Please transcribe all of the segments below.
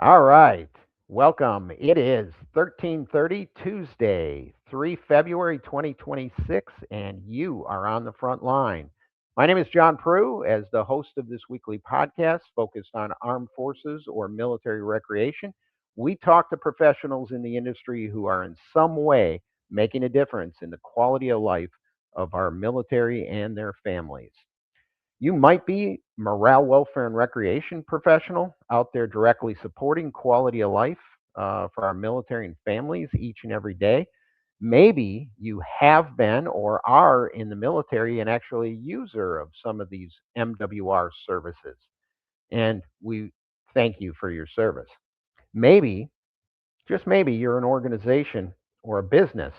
All right. Welcome. It is 13:30 Tuesday, 3 February 2026, and you are on the front line. My name is John Pru, as the host of this weekly podcast focused on armed forces or military recreation. We talk to professionals in the industry who are in some way making a difference in the quality of life of our military and their families. You might be morale, welfare, and recreation professional out there directly supporting quality of life for our military and families each and every day. Maybe you have been or are in the military and actually a user of some of these MWR services, and we thank you for your service. Maybe, just maybe, you're an organization or a business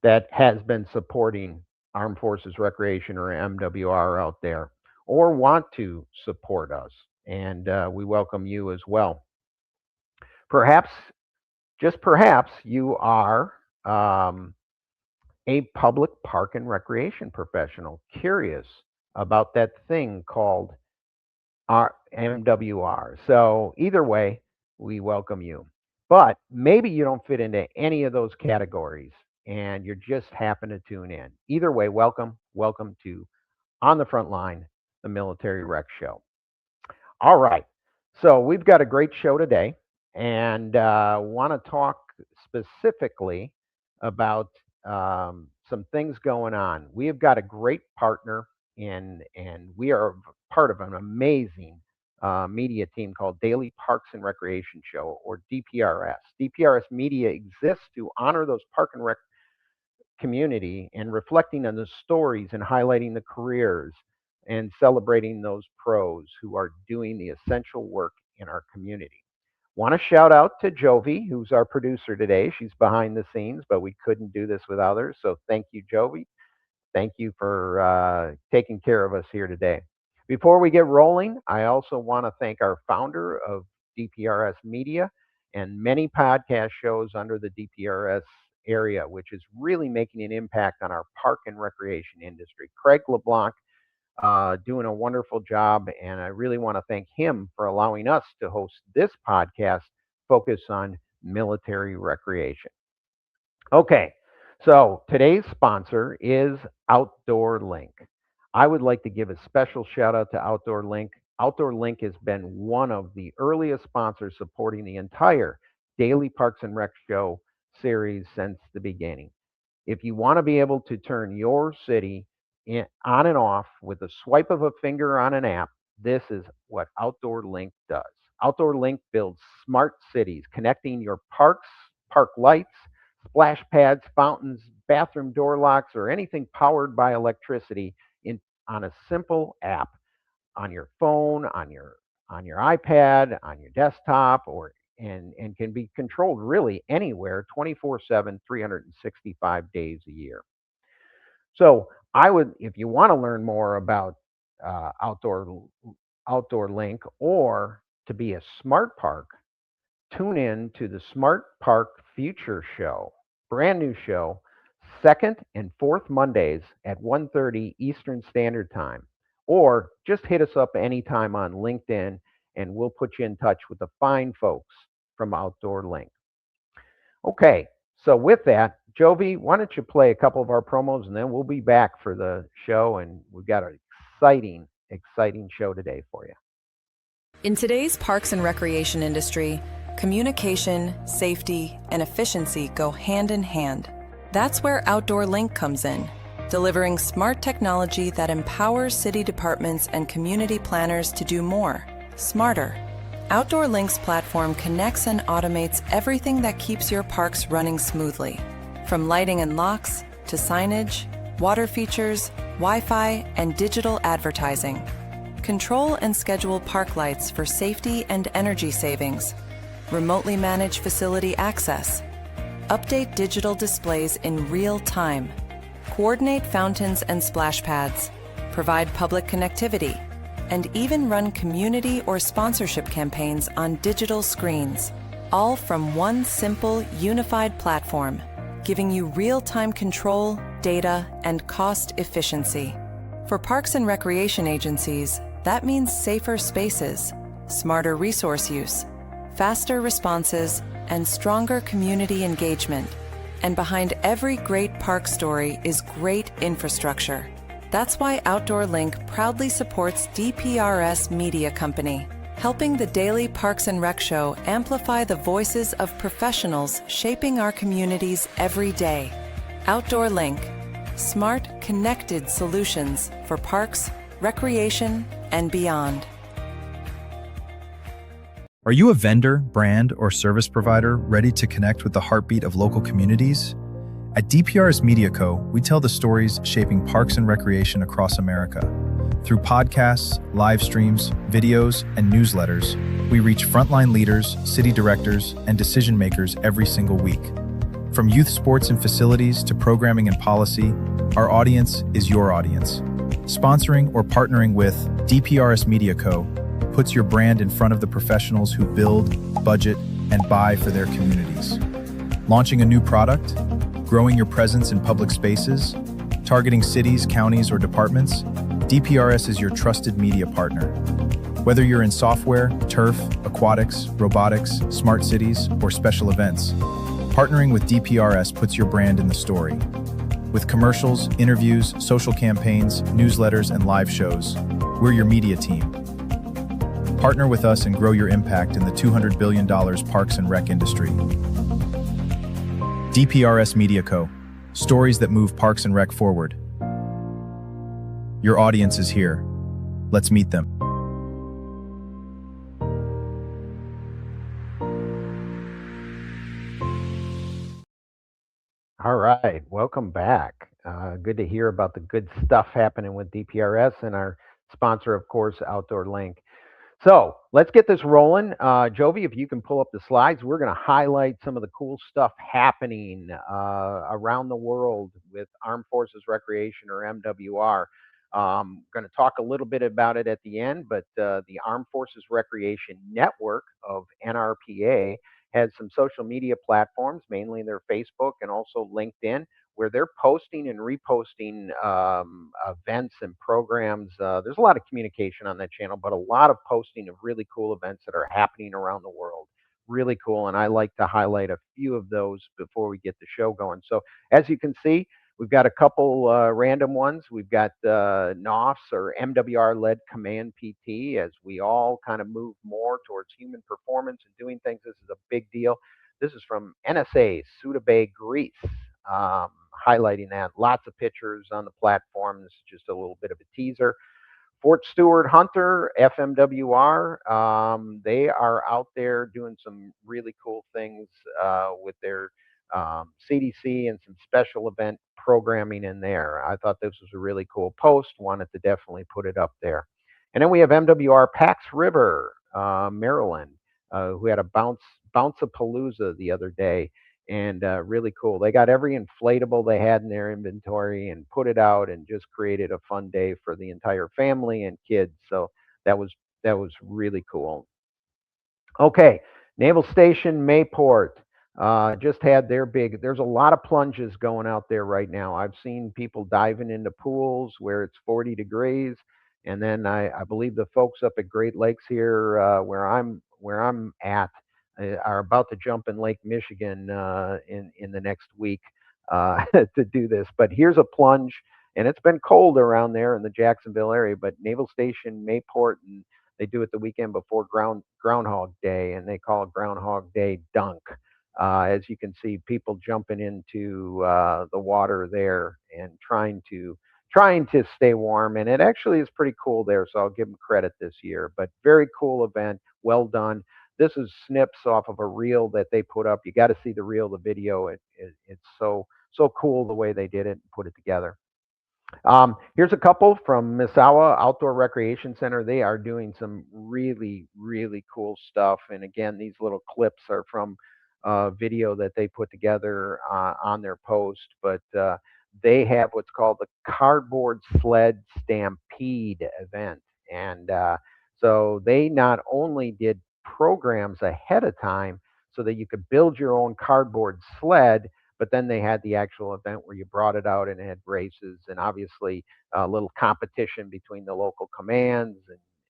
that has been supporting Armed Forces Recreation or MWR out there or want to support us. And we welcome you as well. Perhaps, just perhaps, you are um, a public park and recreation professional curious about that thing called MWR. So, either way, we welcome you. But maybe you don't fit into any of those categories and you just happen to tune in. Either way, welcome. Welcome to On the Front Line, the Military Rec Show. All right. So, we've got a great show today and want to talk specifically about some things going on. We have got a great partner and we are part of an amazing media team called Daily Parks and Recreation Show, or DPRS. DPRS Media exists to honor those park and rec community and reflecting on the stories and highlighting the careers and celebrating those pros who are doing the essential work in our community. Want to shout out to Jovi, who's our producer today. She's behind the scenes, but we couldn't do this without her. So thank you, Jovi. Thank you for taking care of us here today. Before we get rolling, I also want to thank our founder of DPRS Media and many podcast shows under the DPRS area, which is really making an impact on our park and recreation industry. Craig LeBlanc doing a wonderful job, and I really want to thank him for allowing us to host this podcast focused on military recreation. Okay, so today's sponsor is Outdoor Link. I would like to give a special shout out to Outdoor Link. Outdoor Link has been one of the earliest sponsors supporting the entire Daily Parks and Rec Show series since the beginning. If you want to be able to turn your city on and off with a swipe of a finger on an app, this is what Outdoor Link does. Outdoor Link builds smart cities, connecting your parks, park lights, splash pads, fountains, bathroom door locks, or anything powered by electricity on a simple app on your phone, on your iPad, on your desktop, or and can be controlled really anywhere 24/7, 365 days a year. So I would, if you want to learn more about outdoor link or to be a smart park, tune in to the Smart Park Future Show, brand new show, second and fourth Mondays at 1:30 Eastern Standard Time. Or just hit us up anytime on LinkedIn and we'll put you in touch with the fine folks from Outdoor Link. Okay, so with that, Jovi, why don't you play a couple of our promos and then we'll be back for the show, and we've got an exciting, exciting show today for you. In today's parks and recreation industry, communication, safety, and efficiency go hand in hand. That's where Outdoor Link comes in, delivering smart technology that empowers city departments and community planners to do more, smarter. Outdoor Link's platform connects and automates everything that keeps your parks running smoothly, from lighting and locks to signage, water features, Wi-Fi, and digital advertising. Control and schedule park lights for safety and energy savings. Remotely manage facility access. Update digital displays in real time. Coordinate fountains and splash pads. Provide public connectivity. And even run community or sponsorship campaigns on digital screens. All from one simple, unified platform, giving you real-time control, data, and cost efficiency. For parks and recreation agencies, that means safer spaces, smarter resource use, faster responses, and stronger community engagement. And behind every great park story is great infrastructure. That's why Outdoor Link proudly supports DPRS Media Company, helping the daily Parks and Rec show amplify the voices of professionals shaping our communities every day. Outdoor Link, smart, connected solutions for parks, recreation, and beyond. Are you a vendor, brand, or service provider ready to connect with the heartbeat of local communities? At DPRS Media Co., we tell the stories shaping parks and recreation across America. Through podcasts, live streams, videos, and newsletters, we reach frontline leaders, city directors, and decision makers every single week. From youth sports and facilities to programming and policy, our audience is your audience. Sponsoring or partnering with DPRS Media Co. puts your brand in front of the professionals who build, budget, and buy for their communities. Launching a new product, growing your presence in public spaces, targeting cities, counties, or departments, DPRS is your trusted media partner. Whether you're in software, turf, aquatics, robotics, smart cities, or special events, partnering with DPRS puts your brand in the story. With commercials, interviews, social campaigns, newsletters, and live shows, we're your media team. Partner with us and grow your impact in the $200 billion parks and rec industry. DPRS Media Co. Stories that move parks and rec forward. Your audience is here. Let's meet them. All right, welcome back. Good to hear about the good stuff happening with DPRS and our sponsor, of course, Outdoor Link. So let's get this rolling. Jovi, if you can pull up the slides, we're going to highlight some of the cool stuff happening around the world with Armed Forces Recreation, or MWR. Going to talk a little bit about it at the end, but the Armed Forces Recreation Network of NRPA has some social media platforms, mainly their Facebook and also LinkedIn, where they're posting and reposting events and programs. There's a lot of communication on that channel, but a lot of posting of really cool events that are happening around the world. Really cool. And I like to highlight a few of those before we get the show going. So as you can see, we've got a couple random ones. We've got NOFS, or MWR led Command PT, as we all kind of move more towards human performance and doing things. This is a big deal. This is from NSA, Suda Bay, Greece, highlighting that. Lots of pictures on the platform. This is just a little bit of a teaser. Fort Stewart Hunter, FMWR, they are out there doing some really cool things with their CDC and some special event programming in there. I thought this was a really cool post. Wanted to definitely put it up there. And then we have MWR Pax River, Maryland, who had a bounce-a-palooza the other day, and really cool. They got every inflatable they had in their inventory and put it out, and just created a fun day for the entire family and kids. So that was really cool. Okay, Naval Station Mayport just had their big. There's a lot of plunges going out there right now. I've seen people diving into pools where it's 40 degrees, and then I believe the folks up at Great Lakes here, where I'm at, are about to jump in Lake Michigan in the next week to do this. But here's a plunge, and it's been cold around there in the Jacksonville area. But Naval Station Mayport, and they do it the weekend before Groundhog Day, and they call it Groundhog Day Dunk. As you can see, people jumping into the water there and trying to stay warm, and it actually is pretty cool there. So I'll give them credit this year. But very cool event, well done. This is snips off of a reel that they put up. You got to see the reel, the video. It's so cool the way they did it and put it together. Here's a couple from Misawa Outdoor Recreation Center. They are doing some really, really cool stuff. And again, these little clips are from video that they put together on their post. But they have what's called the Cardboard Sled Stampede event. And so they not only did programs ahead of time so that you could build your own cardboard sled, but then they had the actual event where you brought it out and it had races, and obviously a little competition between the local commands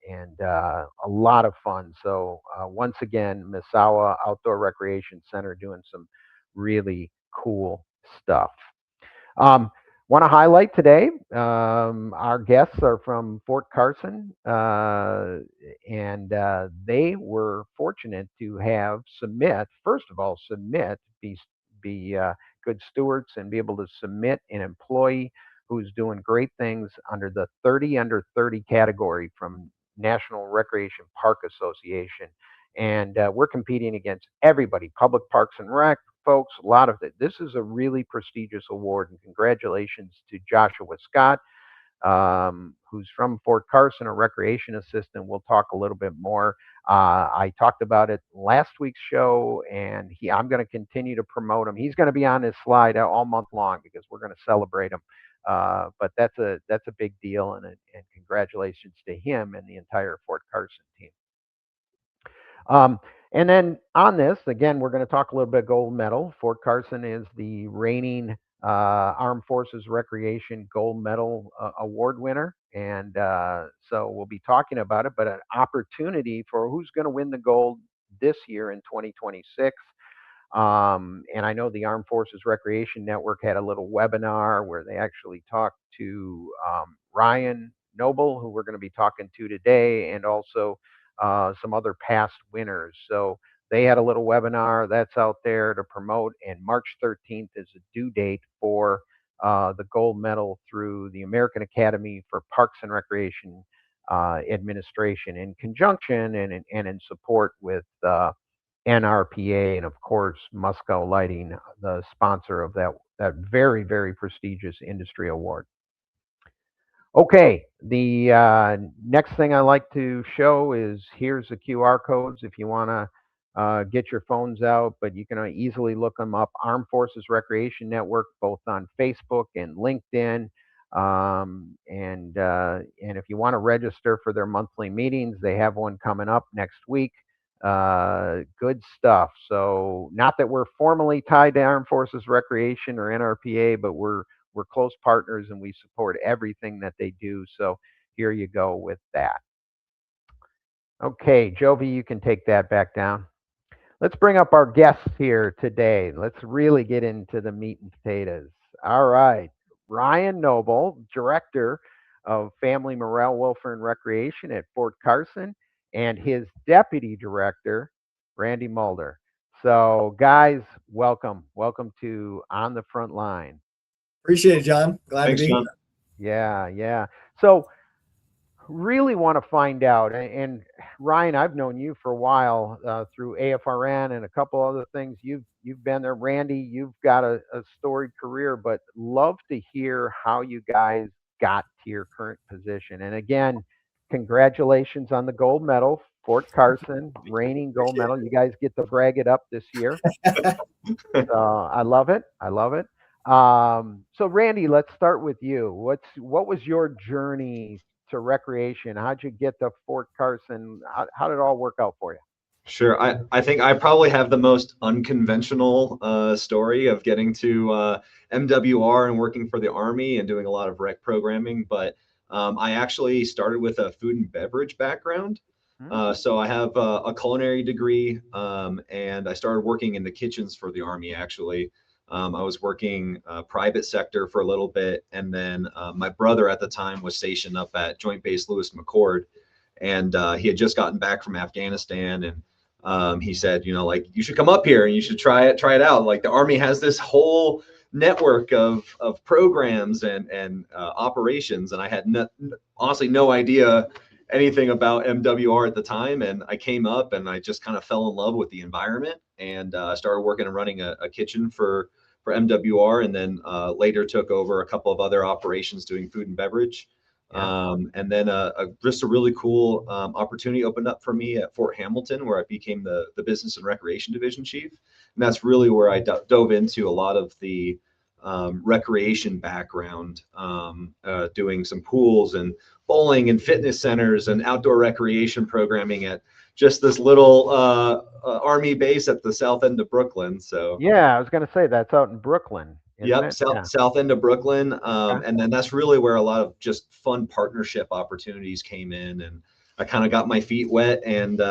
a lot of fun. So once again, Misawa Outdoor Recreation Center doing some really cool stuff. Um, Want to highlight today, our guests are from Fort Carson, and they were fortunate to have submit, first of all, be good stewards and be able to submit an employee who's doing great things under the 30 under 30 category from National Recreation Park Association. And we're competing against everybody, Public Parks and Rec, folks, a lot of it. This is a really prestigious award, and congratulations to Joshua Scott, who's from Fort Carson, a recreation assistant. We'll talk a little bit more. I talked about it last week's show, and I'm going to continue to promote him. He's going to be on this slide all month long because we're going to celebrate him. But that's a big deal, and congratulations to him and the entire Fort Carson team. And then on this, again, we're going to talk a little bit gold medal. Fort Carson is the reigning Armed Forces Recreation Gold Medal Award winner. And so we'll be talking about it, but an opportunity for who's going to win the gold this year in 2026. And I know the Armed Forces Recreation Network had a little webinar where they actually talked to Ryan Noble, who we're going to be talking to today, and also some other past winners. So they had a little webinar that's out there to promote, and March 13th is a due date for the gold medal through the American Academy for Parks and Recreation Administration in conjunction and in support with NRPA and, of course, Musco Lighting, the sponsor of that very, very prestigious industry award. Okay, the next thing I like to show is here's the QR codes if you want to get your phones out, but you can easily look them up. Armed Forces Recreation Network, both on Facebook and LinkedIn. And if you want to register for their monthly meetings, they have one coming up next week. Good stuff. So not that we're formally tied to Armed Forces Recreation or NRPA, but we're close partners and we support everything that they do. So here you go with that. Okay, Jovi, you can take that back down. Let's bring up our guests here today. Let's really get into the meat and potatoes. All right. Ryan Noble, Director of Family Morale, Welfare, and Recreation at Fort Carson, and his Deputy Director, Randy Mulder. So, guys, welcome. Welcome to On the Frontline. Appreciate it, John. Glad Thanks, to be John. here. Yeah. So, really want to find out, and Ryan, I've known you for a while through AFRN and a couple other things. You've been there. Randy, you've got a storied career, but love to hear how you guys got to your current position. And again, congratulations on the gold medal, Fort Carson, reigning gold medal. You guys get to brag it up this year. I love it. So Randy, let's start with you. What was your journey to recreation? How'd you get to Fort Carson? How did it all work out for you? Sure. I think I probably have the most unconventional story of getting to MWR and working for the Army and doing a lot of rec programming. But I actually started with a food and beverage background. So I have a culinary degree, and I started working in the kitchens for the Army, actually. I was working private sector for a little bit, and then my brother at the time was stationed up at Joint Base Lewis McChord, and he had just gotten back from Afghanistan, and he said, like, you should come up here and you should try it out. Like, the Army has this whole network of programs and operations, and I had honestly no idea anything about MWR at the time, and I came up and I just kind of fell in love with the environment, and started working and running a kitchen for MWR, and then later took over a couple of other operations doing food and beverage. And then just a really cool opportunity opened up for me at Fort Hamilton, where I became the business and recreation division chief. And that's really where I dove into a lot of the recreation background, doing some pools and bowling and fitness centers and outdoor recreation programming at just this little Army base at the south end of Brooklyn. So yeah, I was going to say that's out in Brooklyn. Yep, south end of Brooklyn. And then that's really where a lot of just fun partnership opportunities came in. And I kind of got my feet wet, and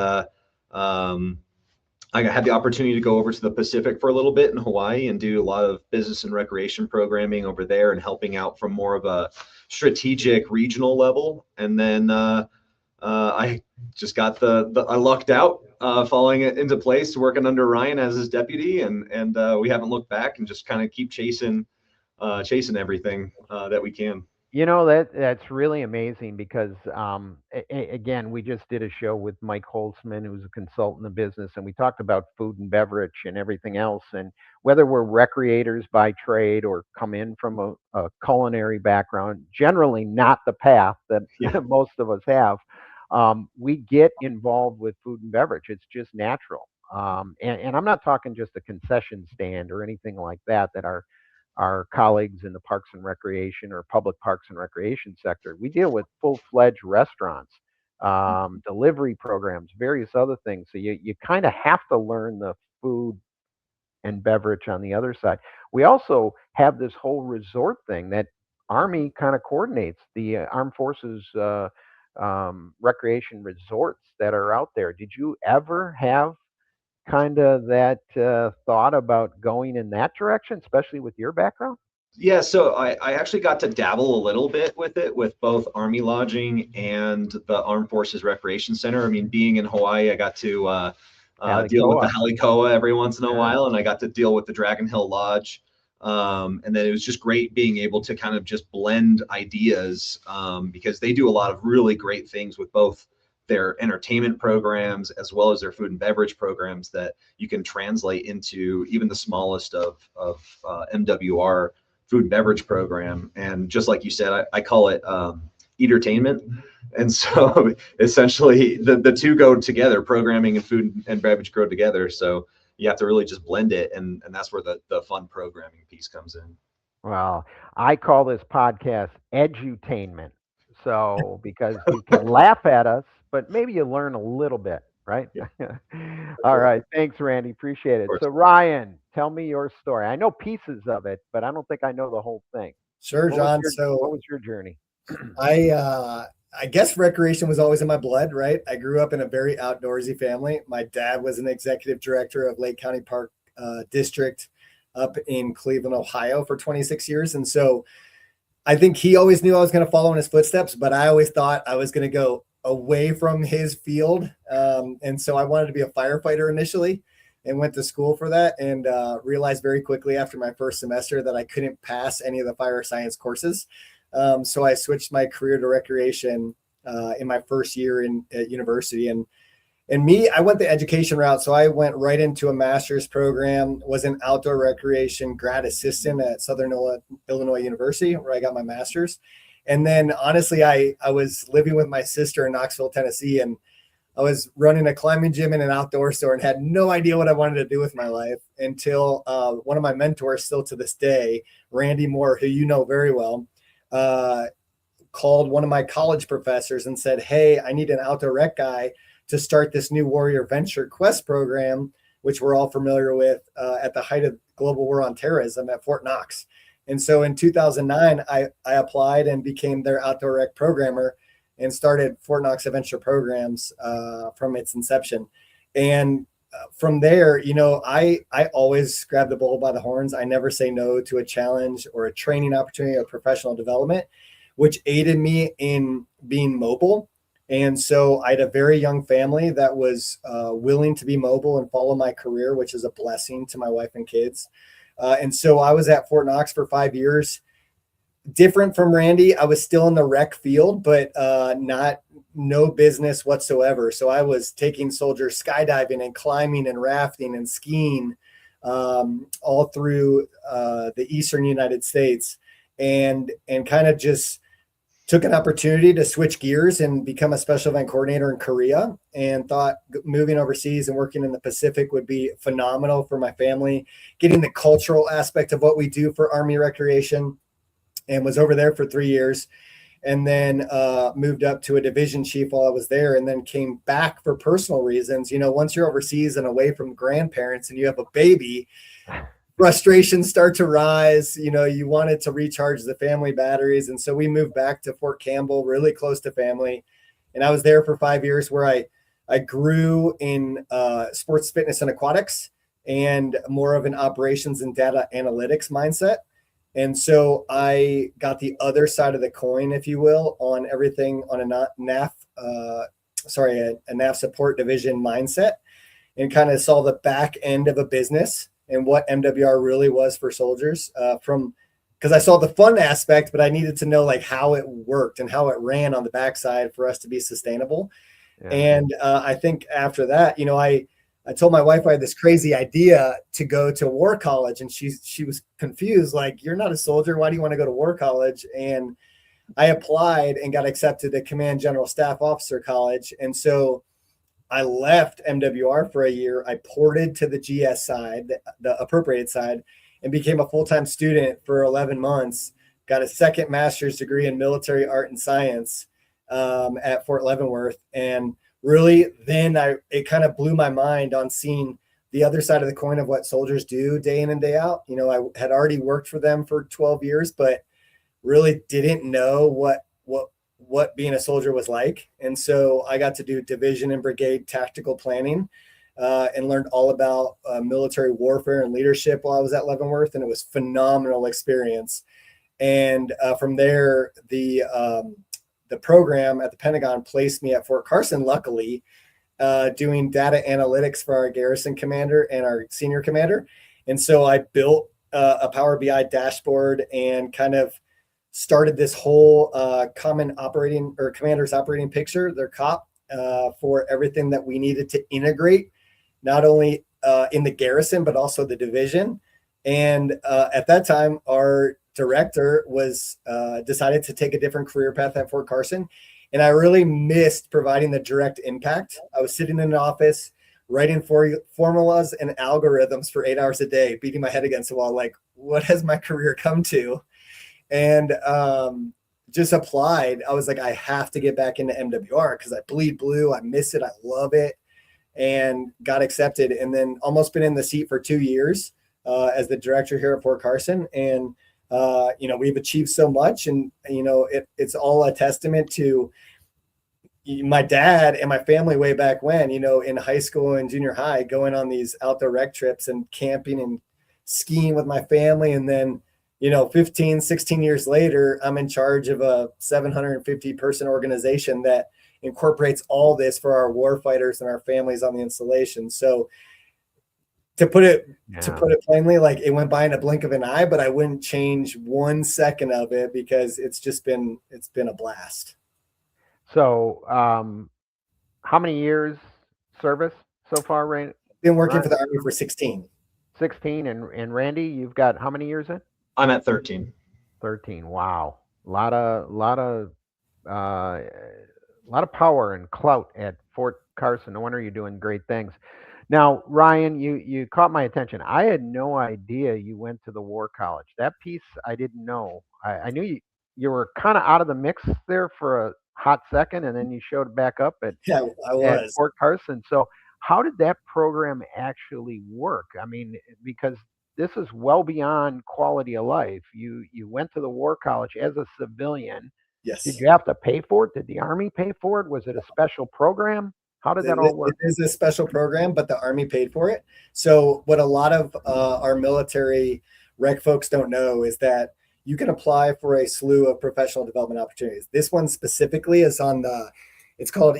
I had the opportunity to go over to the Pacific for a little bit in Hawaii and do a lot of business and recreation programming over there and helping out from more of a strategic regional level. And then I just got I lucked out falling into place, working under Ryan as his deputy, and we haven't looked back and just kind of keep chasing everything that we can. You know, that's really amazing because again, we just did a show with Mike Holtzman, who's a consultant in business, and we talked about food and beverage and everything else. And whether we're recreators by trade or come in from a culinary background, generally not the path that most of us have, we get involved with food and beverage. It's just natural. And I'm not talking just a concession stand or anything like that our colleagues in the parks and recreation or public parks and recreation sector. We deal with full-fledged restaurants, delivery programs, various other things. So you kind of have to learn the food and beverage on the other side. We also have this whole resort thing that Army kind of coordinates, the Armed Forces recreation resorts that are out there. Did you ever have kind of that thought about going in that direction, especially with your background? Yeah, so I actually got to dabble a little bit with it, with both Army lodging and the Armed Forces Recreation Center. I mean, being in Hawaii, I got to deal with the Halikoa every once in a while, and I got to deal with the Dragon Hill Lodge. And then it was just great being able to kind of just blend ideas because they do a lot of really great things with both their entertainment programs as well as their food and beverage programs that you can translate into even the smallest of MWR food and beverage program. And just like you said, I call it entertainment. And so essentially the two go together, programming and food and beverage go together. So you have to really just blend it. And that's where the fun programming piece comes in. Well, I call this podcast edutainment. So, because you can laugh at us, but maybe you learn a little bit, right? Yeah. All right. Thanks, Randy. Appreciate it. So, Ryan, tell me your story. I know pieces of it, but I don't think I know the whole thing. Sure, John. What was your journey? I guess recreation was always in my blood, right? I grew up in a very outdoorsy family. My dad was an executive director of Lake County Park District up in Cleveland, Ohio for 26 years. And so I think he always knew I was going to follow in his footsteps, but I always thought I was going to go away from his field. And so I wanted to be a firefighter initially and went to school for that, and realized very quickly after my first semester that I couldn't pass any of the fire science courses. So I switched my career to recreation in my first year at university. And I went the education route. So I went right into a master's program, was an outdoor recreation grad assistant at Southern Illinois University, where I got my master's. And then honestly, I was living with my sister in Knoxville, Tennessee, and I was running a climbing gym and an outdoor store and had no idea what I wanted to do with my life until one of my mentors still to this day, Randy Moore, who you know very well, called one of my college professors and said, "Hey, I need an outdoor rec guy to start this new Warrior Venture Quest program," which we're all familiar with at the height of global war on terrorism at Fort Knox. And so in 2009, I applied and became their outdoor rec programmer and started Fort Knox Adventure Programs from its inception. And from there, I always grab the bull by the horns. I never say no to a challenge or a training opportunity or professional development, which aided me in being mobile. And so I had a very young family that was willing to be mobile and follow my career, which is a blessing to my wife and kids. And so I was at Fort Knox for 5 years. Different from Randy, I was still in the rec field, but no business whatsoever. So I was taking soldiers skydiving and climbing and rafting and skiing all through the Eastern United States, and kind of just took an opportunity to switch gears and become a special event coordinator in Korea, and thought moving overseas and working in the Pacific would be phenomenal for my family, getting the cultural aspect of what we do for Army recreation, and was over there for 3 years, and then moved up to a division chief while I was there, and then came back for personal reasons. Once you're overseas and away from grandparents and you have a baby, frustrations start to rise. You wanted to recharge the family batteries. And so we moved back to Fort Campbell, really close to family, And I was there for 5 years where I grew in sports, fitness, and aquatics, and more of an operations and data analytics mindset. And so I got the other side of the coin, if you will, on everything on a NAF support division mindset, and kind of saw the back end of a business and what MWR really was for soldiers because I saw the fun aspect, but I needed to know like how it worked and how it ran on the backside for us to be sustainable. Yeah. And I think after that, I told my wife I had this crazy idea to go to war college, and she was confused. Like, you're not a soldier. Why do you want to go to war college? And I applied and got accepted to Command General Staff Officer College. And so I left MWR for a year. I ported to the GS side, the appropriated side, and became a full-time student for 11 months. Got a second master's degree in military art and science at Fort Leavenworth. And really, then it kind of blew my mind on seeing the other side of the coin of what soldiers do day in and day out. I had already worked for them for 12 years, but really didn't know what being a soldier was like. And so I got to do division and brigade tactical planning and learned all about military warfare and leadership while I was at Leavenworth. And it was phenomenal experience. And from there, the program at the Pentagon placed me at Fort Carson, luckily, doing data analytics for our garrison commander and our senior commander. And so I built a Power BI dashboard and kind of started this whole common operating or commander's operating picture, their COP, for everything that we needed to integrate, not only in the garrison, but also the division. And at that time, our director was decided to take a different career path at Fort Carson. And I really missed providing the direct impact. I was sitting in an office writing formulas and algorithms for 8 hours a day, beating my head against the wall, like, what has my career come to? And just applied. I was like, I have to get back into MWR because I bleed blue. I miss it. I love it. And got accepted, and then almost been in the seat for 2 years as the director here at Fort Carson. And we've achieved so much, and it's all a testament to my dad and my family way back when, in high school and junior high, going on these outdoor rec trips and camping and skiing with my family. And then 15, 16 years later, I'm in charge of a 750 person organization that incorporates all this for our warfighters and our families on the installation. So to put it plainly, like, it went by in a blink of an eye, but I wouldn't change 1 second of it because it's been a blast. So how many years service so far, Randy? Been working for the Army for 16. 16. And Randy, you've got how many years in? I'm at 13. 13. Wow. A lot of power and clout at Fort Carson. No wonder you're doing great things. Now, Ryan, you caught my attention. I had no idea you went to the War College. That piece I didn't know. I knew you were kind of out of the mix there for a hot second, and then you showed back up at Fort Carson. So how did that program actually work? I mean, because this is well beyond quality of life. You went to the War College as a civilian. Yes. Did you have to pay for it? Did the Army pay for it? Was it a special program? How did that all work? It is a special program, but the Army paid for it. So what a lot of our military rec folks don't know is that you can apply for a slew of professional development opportunities. This one specifically is on it's called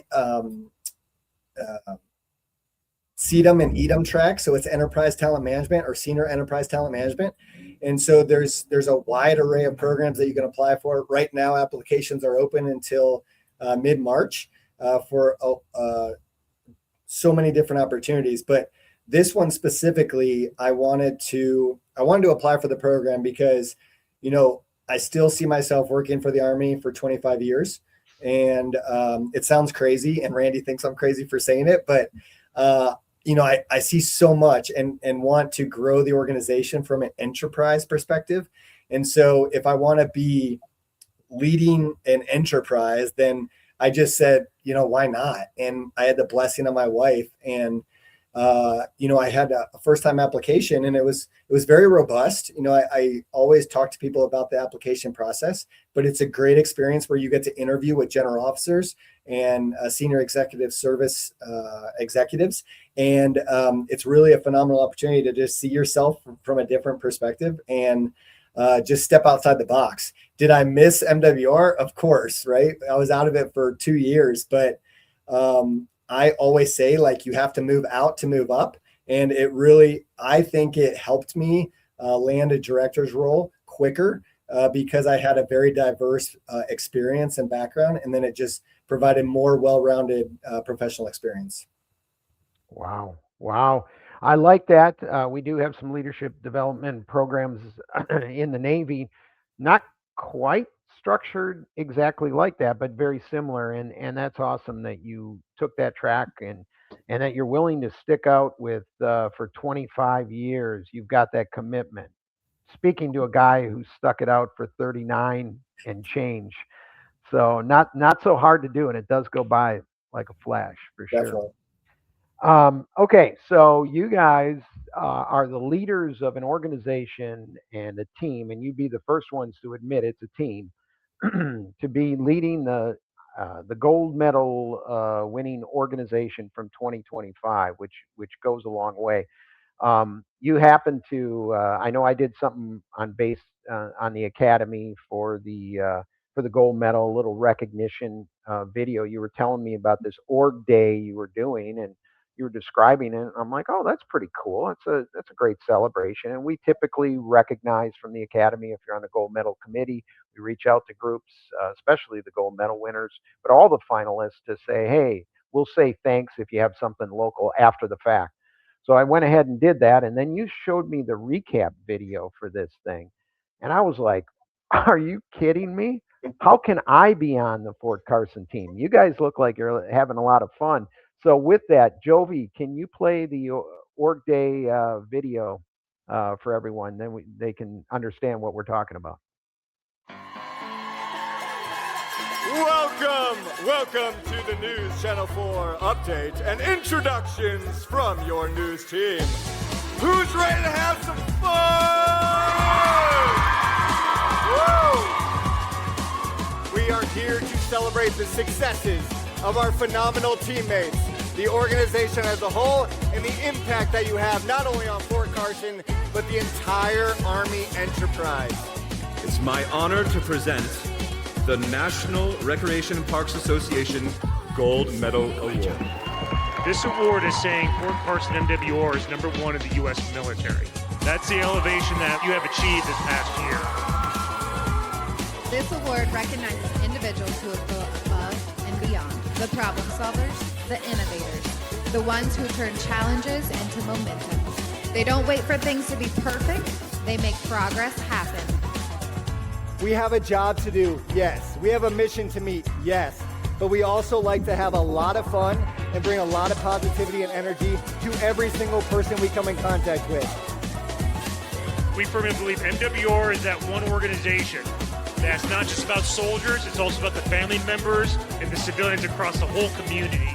CEDM and EDM track. So it's Enterprise Talent Management or Senior Enterprise Talent Management. And so there's a wide array of programs that you can apply for. Right now, applications are open until mid-March for so many different opportunities. But this one specifically, I wanted to apply for the program because, I still see myself working for the Army for 25 years. And it sounds crazy, and Randy thinks I'm crazy for saying it, but I see so much and want to grow the organization from an enterprise perspective. And so if I want to be leading an enterprise, then I just said, why not? And I had the blessing of my wife, and I had a first-time application, and it was very robust. I always talk to people about the application process, but it's a great experience where you get to interview with general officers and senior executive service executives, and it's really a phenomenal opportunity to just see yourself from a different perspective and just step outside the box. Did I miss MWR? Of course, right? I was out of it for 2 years, but I always say, like, you have to move out to move up. And I think it helped me land a director's role quicker because I had a very diverse experience and background. And then it just provided more well-rounded professional experience. Wow. Wow. I like that. We do have some leadership development programs in the Navy, not quite structured exactly like that, but very similar. And that's awesome that you took that track and that you're willing to stick out with for 25 years. You've got that commitment. Speaking to a guy who stuck it out for 39 and change. So not so hard to do, and it does go by like a flash for sure. Definitely. Okay, so you guys are the leaders of an organization and a team, and you'd be the first ones to admit it's a team to be leading the gold medal winning organization from 2025, which goes a long way. You happen to I know I did something on the academy for the gold medal, a little recognition video. You were telling me about this org day you were doing, and you were describing it. I'm like, oh, that's pretty cool. That's a great celebration. And we typically recognize from the academy if you're on the gold medal committee. We reach out to groups, especially the gold medal winners, but all the finalists to say, hey, we'll say thanks if you have something local after the fact. So I went ahead and did that, and then you showed me the recap video for this thing, and I was like, are you kidding me? How can I be on the Fort Carson team? You guys look like you're having a lot of fun. So with that, Jovi, can you play the org day video for everyone? Then they can understand what we're talking about. Welcome to the News Channel 4 update and introductions from your news team. Who's ready to have some fun? Woo! We are here to celebrate the successes of our phenomenal teammates, the organization as a whole, and the impact that you have not only on Fort Carson, but the entire Army enterprise. It's my honor to present the National Recreation and Parks Association Gold Medal Award. This award is saying Fort Carson MWR is #1 in the U.S. military. That's the elevation that you have achieved this past year. This award recognizes individuals who have gone above and beyond, the problem solvers, the innovators, the ones who turn challenges into momentum. They don't wait for things to be perfect, they make progress happen. We have a job to do, yes. We have a mission to meet, yes. But we also like to have a lot of fun and bring a lot of positivity and energy to every single person we come in contact with. We firmly believe MWR is that one organization that's not just about soldiers, it's also about the family members and the civilians across the whole community.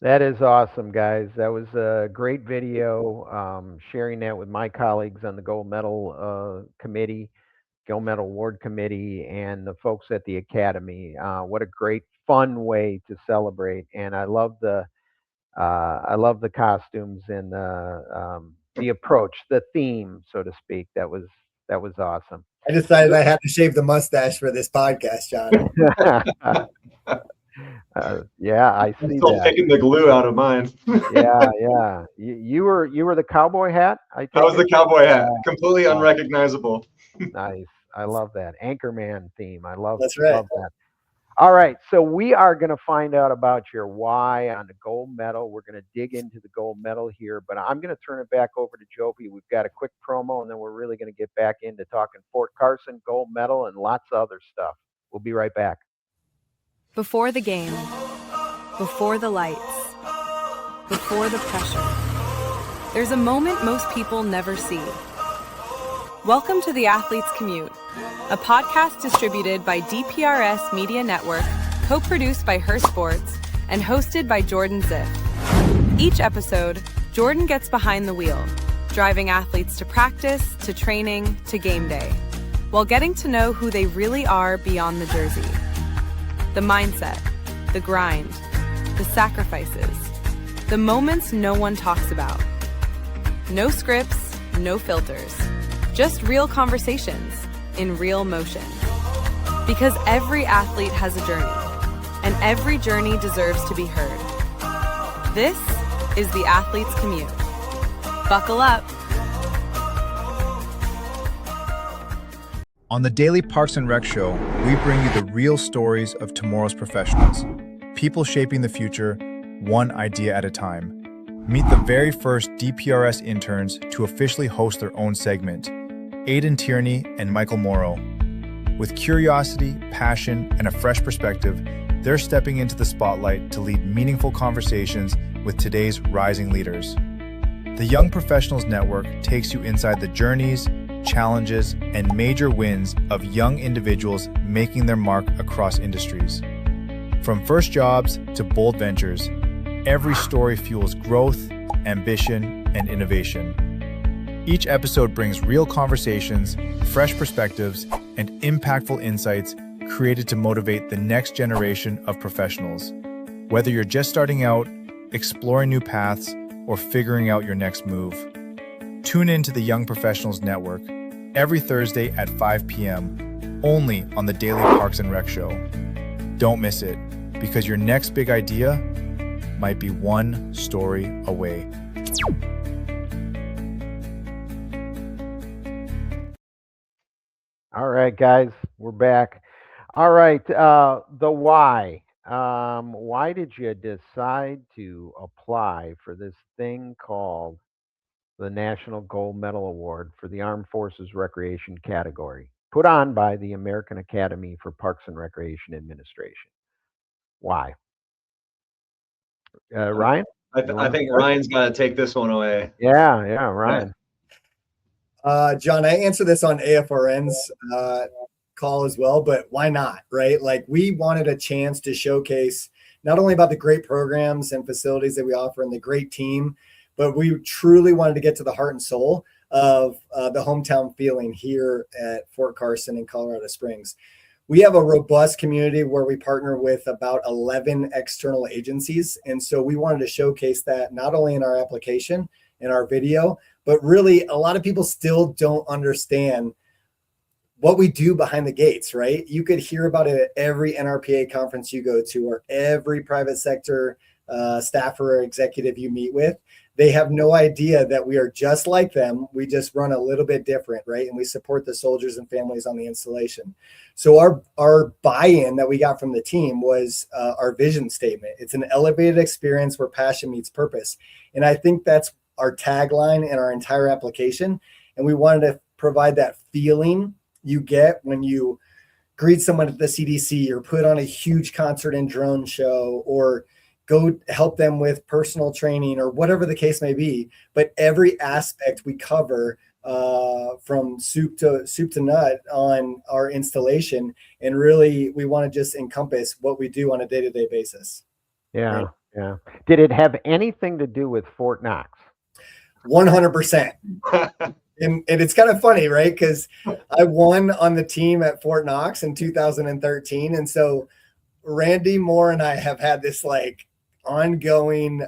That is awesome, guys. That was a great video. Sharing that with my colleagues on the Gold Medal Committee, Gold Medal Award Committee, and the folks at the Academy. What a great, fun way to celebrate! And I love the costumes and the approach, the theme, so to speak. That was awesome. I decided I had to shave the mustache for this podcast, John. Yeah, I see I'm still that. taking the glue out of mine. Yeah. You were the cowboy hat. That was the cowboy hat, Yeah. completely unrecognizable. Nice. I love that Anchorman theme. I love That's right. love that. All right, so we are going to find out about your why on the gold medal. We're going to dig into the gold medal here, but I'm going to turn it back over to Jovi. We've got a quick promo, and then we're really going to get back into talking Fort Carson gold medal and lots of other stuff. We'll be right back. Before the game, before the lights, before the pressure, there's a moment most people never see. Welcome to The Athlete's Commute, a podcast distributed by DPRS Media Network, co-produced by Her Sports, and hosted by Jordan Ziff. Each episode, Jordan gets behind the wheel, driving athletes to practice, to training, to game day, while getting to know who they really are beyond the jersey. The mindset, the grind, the sacrifices, the moments no one talks about. No scripts, no filters, just real conversations in real motion. Because every athlete has a journey, and every journey deserves to be heard. This is The Athlete's Commute. Buckle up. On the Daily Parks and Rec Show, we bring you the real stories of tomorrow's professionals, people shaping the future, one idea at a time. Meet the very first DPRS interns to officially host their own segment, Aidan Tierney and Michael Morrow. With curiosity, passion, and a fresh perspective, they're stepping into the spotlight to lead meaningful conversations with today's rising leaders. The Young Professionals Network takes you inside the journeys, challenges, and major wins of young individuals making their mark across industries. From first jobs to bold ventures, every story fuels growth, ambition, and innovation. Each episode brings real conversations, fresh perspectives, and impactful insights created to motivate the next generation of professionals. Whether you're just starting out, exploring new paths, or figuring out your next move. Tune in to the Young Professionals Network every Thursday at 5 p.m. only on the Daily Parks and Rec Show. Don't miss it, because your next big idea might be one story away. All right, guys, we're back. All right, the why. Why did you decide to apply for this thing called the National Gold Medal Award for the Armed Forces Recreation category, put on by the American Academy for Parks and Recreation Administration? Why? Ryan? I think Ryan's got to take this one away. Yeah, Ryan. John, I answered this on AFRN's call as well, but why not, right? Like, we wanted a chance to showcase not only about the great programs and facilities that we offer and the great team, but we truly wanted to get to the heart and soul of the hometown feeling here at Fort Carson and Colorado Springs. We have a robust community where we partner with about 11 external agencies. And so we wanted to showcase that not only in our application, in our video, but really a lot of people still don't understand what we do behind the gates, right? You could hear about it at every NRPA conference you go to, or every private sector staffer or executive you meet with. They have no idea that we are just like them. We just run a little bit different, right? And we support the soldiers and families on the installation. So our buy-in that we got from the team was our vision statement. It's an elevated experience where passion meets purpose. And I think that's our tagline in our entire application. And we wanted to provide that feeling you get when you greet someone at the CDC or put on a huge concert and drone show or go help them with personal training or whatever the case may be. But every aspect we cover from soup to nut on our installation. And really, we want to just encompass what we do on a day-to-day basis. Yeah, right? yeah. Did it have anything to do with Fort Knox? 100%. And it's kind of funny, right? Because I won on the team at Fort Knox in 2013. And so Randy Moore and I have had this like ongoing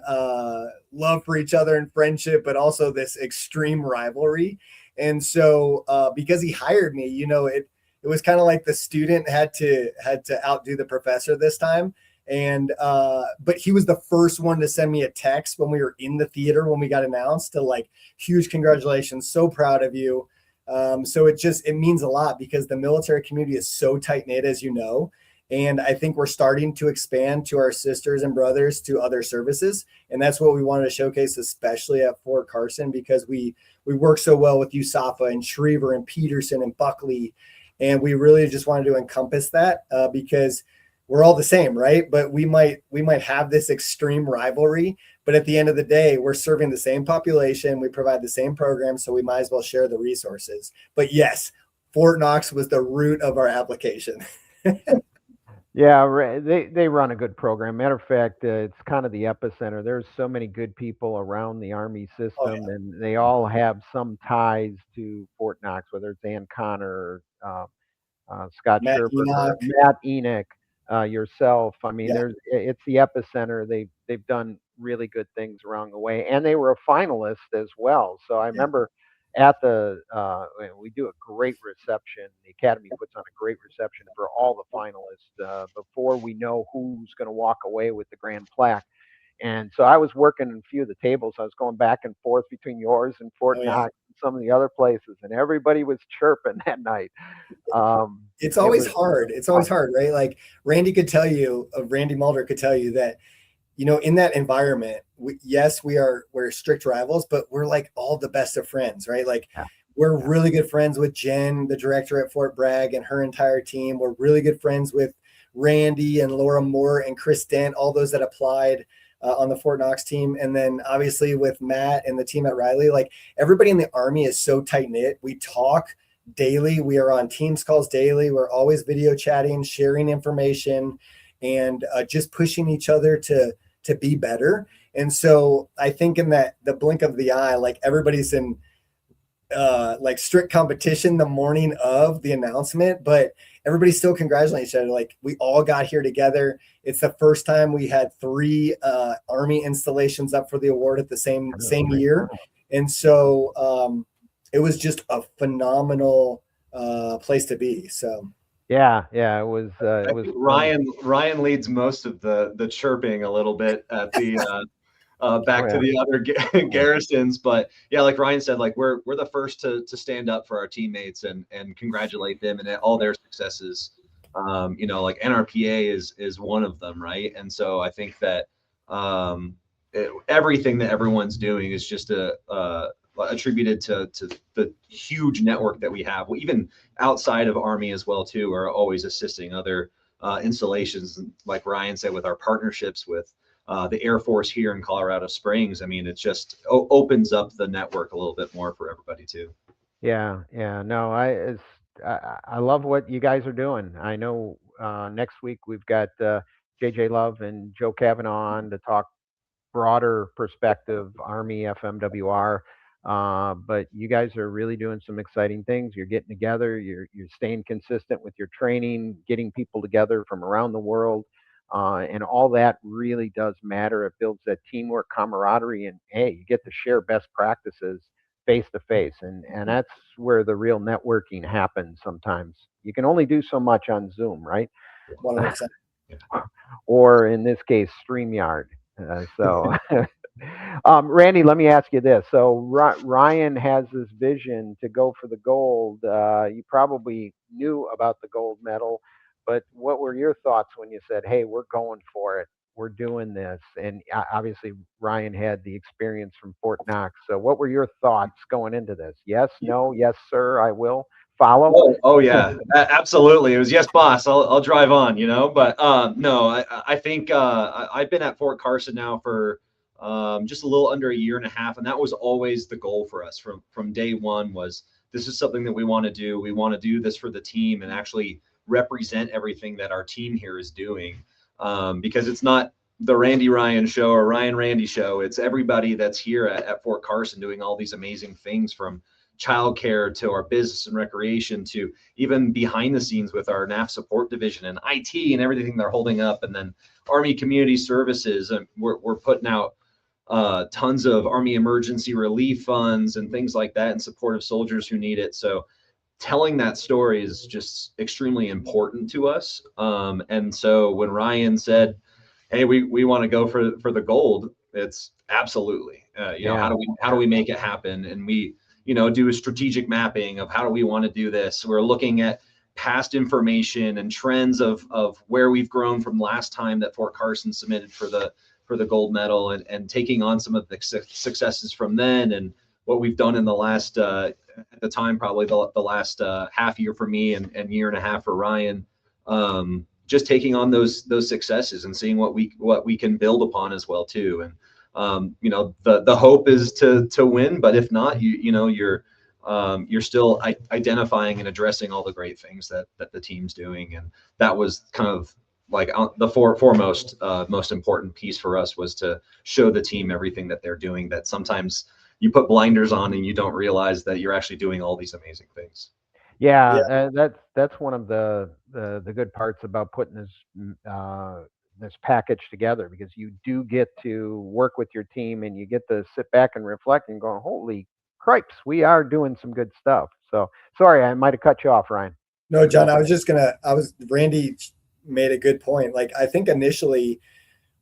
love for each other and friendship, but also this extreme rivalry. And so because he hired me, you know, it was kind of like the student had to outdo the professor this time. And but he was the first one to send me a text when we were in the theater when we got announced to like, huge congratulations, so proud of you. So it means a lot because the military community is so tight knit, as you know. And I think we're starting to expand to our sisters and brothers to other services. And that's what we wanted to showcase, especially at Fort Carson, because we work so well with USAFA and Schriever and Peterson and Buckley. And we really just wanted to encompass that because we're all the same, right? But we might have this extreme rivalry, But at the end of the day, we're serving the same population. We provide the same program, so we might as well share the resources. But yes, Fort Knox was the root of our application. Yeah, they run a good program. Matter of fact, it's kind of the epicenter. There's so many good people around the Army Oh system, yeah, and they all have some ties to Fort Knox, whether it's Ann Connor, Scott Matt Sherberger, Enoch. Matt Enoch, yourself. I mean, Yeah, it's the epicenter. They've done really good things along the way, and they were a finalist as well. So I yeah. remember at the we do a great reception. The Academy puts on a great reception for all the finalists before we know who's going to walk away with the grand plaque. And so I was working a few of the tables. I was going back and forth between yours and Fort Oh yeah. Knox and some of the other places, and everybody was chirping that night. It's It always was hard. It's always hard, right? Like Randy Mulder could tell you that, in that environment, we're strict rivals, but we're like all the best of friends, right? Like yeah, we're yeah, really good friends with Jen, the director at Fort Bragg, and her entire team. We're really good friends with Randy and Laura Moore and Chris Dent, all those that applied on the Fort Knox team. And then obviously with Matt and the team at Riley, like everybody in the Army is so tight knit. We talk daily. We are on Teams calls daily. We're always video chatting, sharing information, and just pushing each other to be better. And so I think in the blink of the eye, like everybody's in like strict competition the morning of the announcement, but everybody's still congratulating each other. Like we all got here together. It's the first time we had 3 Army installations up for the award at the same year. And so it was just a phenomenal place to be. So yeah, it was. I It was think fun. Ryan leads most of the chirping a little bit at the Oh back to yeah, the other garrisons. But yeah, like Ryan said, like we're the first to stand up for our teammates and congratulate them and all their successes. Like NRPA is one of them, right? And so I think that everything that everyone's doing is just attributed to the huge network that we have. Even outside of Army as well too, are always assisting other installations, like Ryan said, with our partnerships with the Air Force here in Colorado Springs. I mean, it just opens up the network a little bit more for everybody too. yeah. No, I love what you guys are doing. I know next week we've got JJ Love and Joe Kavanaugh on to talk broader perspective Army FMWR. But you guys are really doing some exciting things. You're getting together. You're staying consistent with your training, getting people together from around the world, and all that really does matter. It builds that teamwork, camaraderie, and hey, you get to share best practices face to face, and that's where the real networking happens. Sometimes you can only do so much on Zoom, right? 100%. Or in this case, StreamYard. So, Randy, let me ask you this. So, Ryan has this vision to go for the gold. You probably knew about the gold medal, but what were your thoughts when you said, hey, we're going for it? We're doing this. And obviously, Ryan had the experience from Fort Knox. So, what were your thoughts going into this? Yes, no, yes, sir, I will follow. Oh yeah, absolutely. It was yes, boss. I'll drive on. But no, I think I've been at Fort Carson now for just a little under a year and a half, and that was always the goal for us from day one. Was this is something that we want to do? We want to do this for the team and actually represent everything that our team here is doing, because it's not the Randy Ryan show or Ryan Randy show. It's everybody that's here at Fort Carson doing all these amazing things, from childcare to our business and recreation to even behind the scenes with our NAF support division and IT and everything they're holding up. And then Army Community Services, and we're putting out tons of Army emergency relief funds and things like that in support of soldiers who need it. So telling that story is just extremely important to us. And so when Ryan said, hey, we want to go for the gold, it's absolutely, Yeah. how do we make it happen? And we, do a strategic mapping of how do we want to do this. We're looking at past information and trends of where we've grown from last time that Fort Carson submitted for the gold medal, and taking on some of the successes from then and what we've done in the last at the time, probably the last half year for me and year and a half for Ryan. Just taking on those successes and seeing what we can build upon as well too. And the hope is to win, but if not, you're still identifying and addressing all the great things that the team's doing. And that was kind of like the foremost most important piece for us, was to show the team everything that they're doing, that sometimes you put blinders on and you don't realize that you're actually doing all these amazing things. Yeah, Yeah. that's one of the good parts about putting this package together, because you do get to work with your team and you get to sit back and reflect and go, holy cripes, we are doing some good stuff. So sorry, I might have cut you off, Ryan. No, Go John, for it. Randy made a good point. Like, I think initially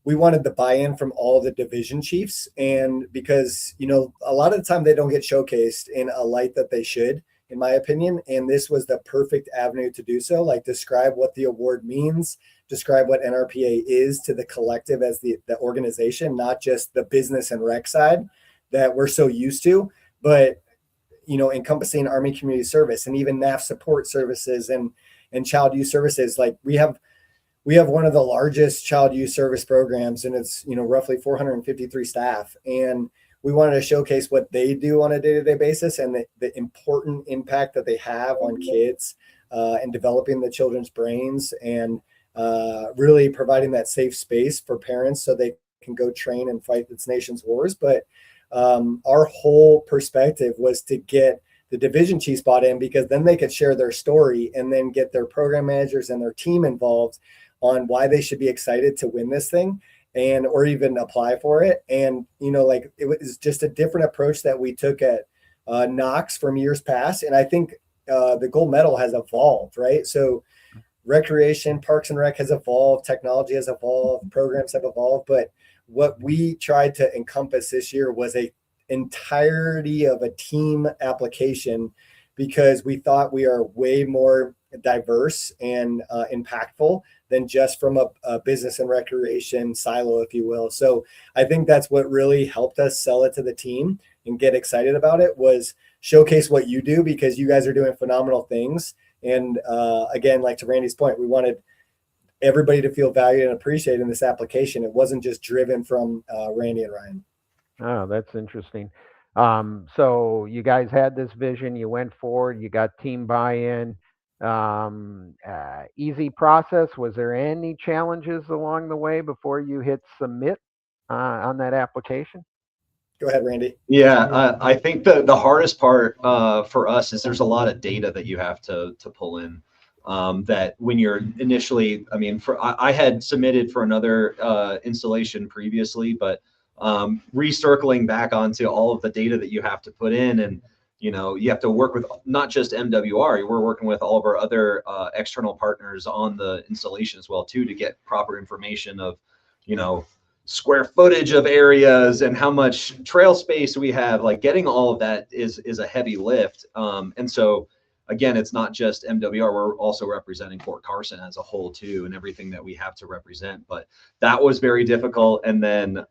we wanted the buy-in from all the division chiefs, and because, a lot of the time they don't get showcased in a light that they should, in my opinion. And this was the perfect avenue to do so. Like, describe what the award means, describe what NRPA is to the collective as the organization, not just the business and rec side that we're so used to, but encompassing Army Community Service and even NAF support services and child youth services. Like, we have one of the largest child youth service programs, and it's roughly 453 staff, and we wanted to showcase what they do on a day-to-day basis, and the important impact that they have on kids and developing the children's brains, and really providing that safe space for parents so they can go train and fight its nation's wars. But our whole perspective was to get the division chiefs bought in, because then they could share their story and then get their program managers and their team involved on why they should be excited to win this thing, and or even apply for it. And like, it was just a different approach that we took at Knox from years past. And I think the gold medal has evolved, right? So recreation, Parks and Rec has evolved, technology has evolved, programs have evolved, but what we tried to encompass this year was a entirety of a team application, because we thought we are way more diverse and impactful than just from a business and recreation silo, if you will. So I think that's what really helped us sell it to the team and get excited about it, was showcase what you do, because you guys are doing phenomenal things. And again, like to Randy's point, we wanted everybody to feel valued and appreciated in this application. It wasn't just driven from Randy and Ryan. Oh, that's interesting. So you guys had this vision, you went forward, you got team buy-in. Easy process. Was there any challenges along the way before you hit submit on that application? Go ahead, Randy. Yeah, I think the hardest part for us is there's a lot of data that you have to pull in. That when you're initially, I had submitted for another installation previously, but recircling back onto all of the data that you have to put in, and you have to work with not just MWR, we're working with all of our other external partners on the installation as well too, to get proper information of square footage of areas and how much trail space we have. Like, getting all of that is a heavy lift. And so again, it's not just MWR, we're also representing Fort Carson as a whole too, and everything that we have to represent. But that was very difficult. And then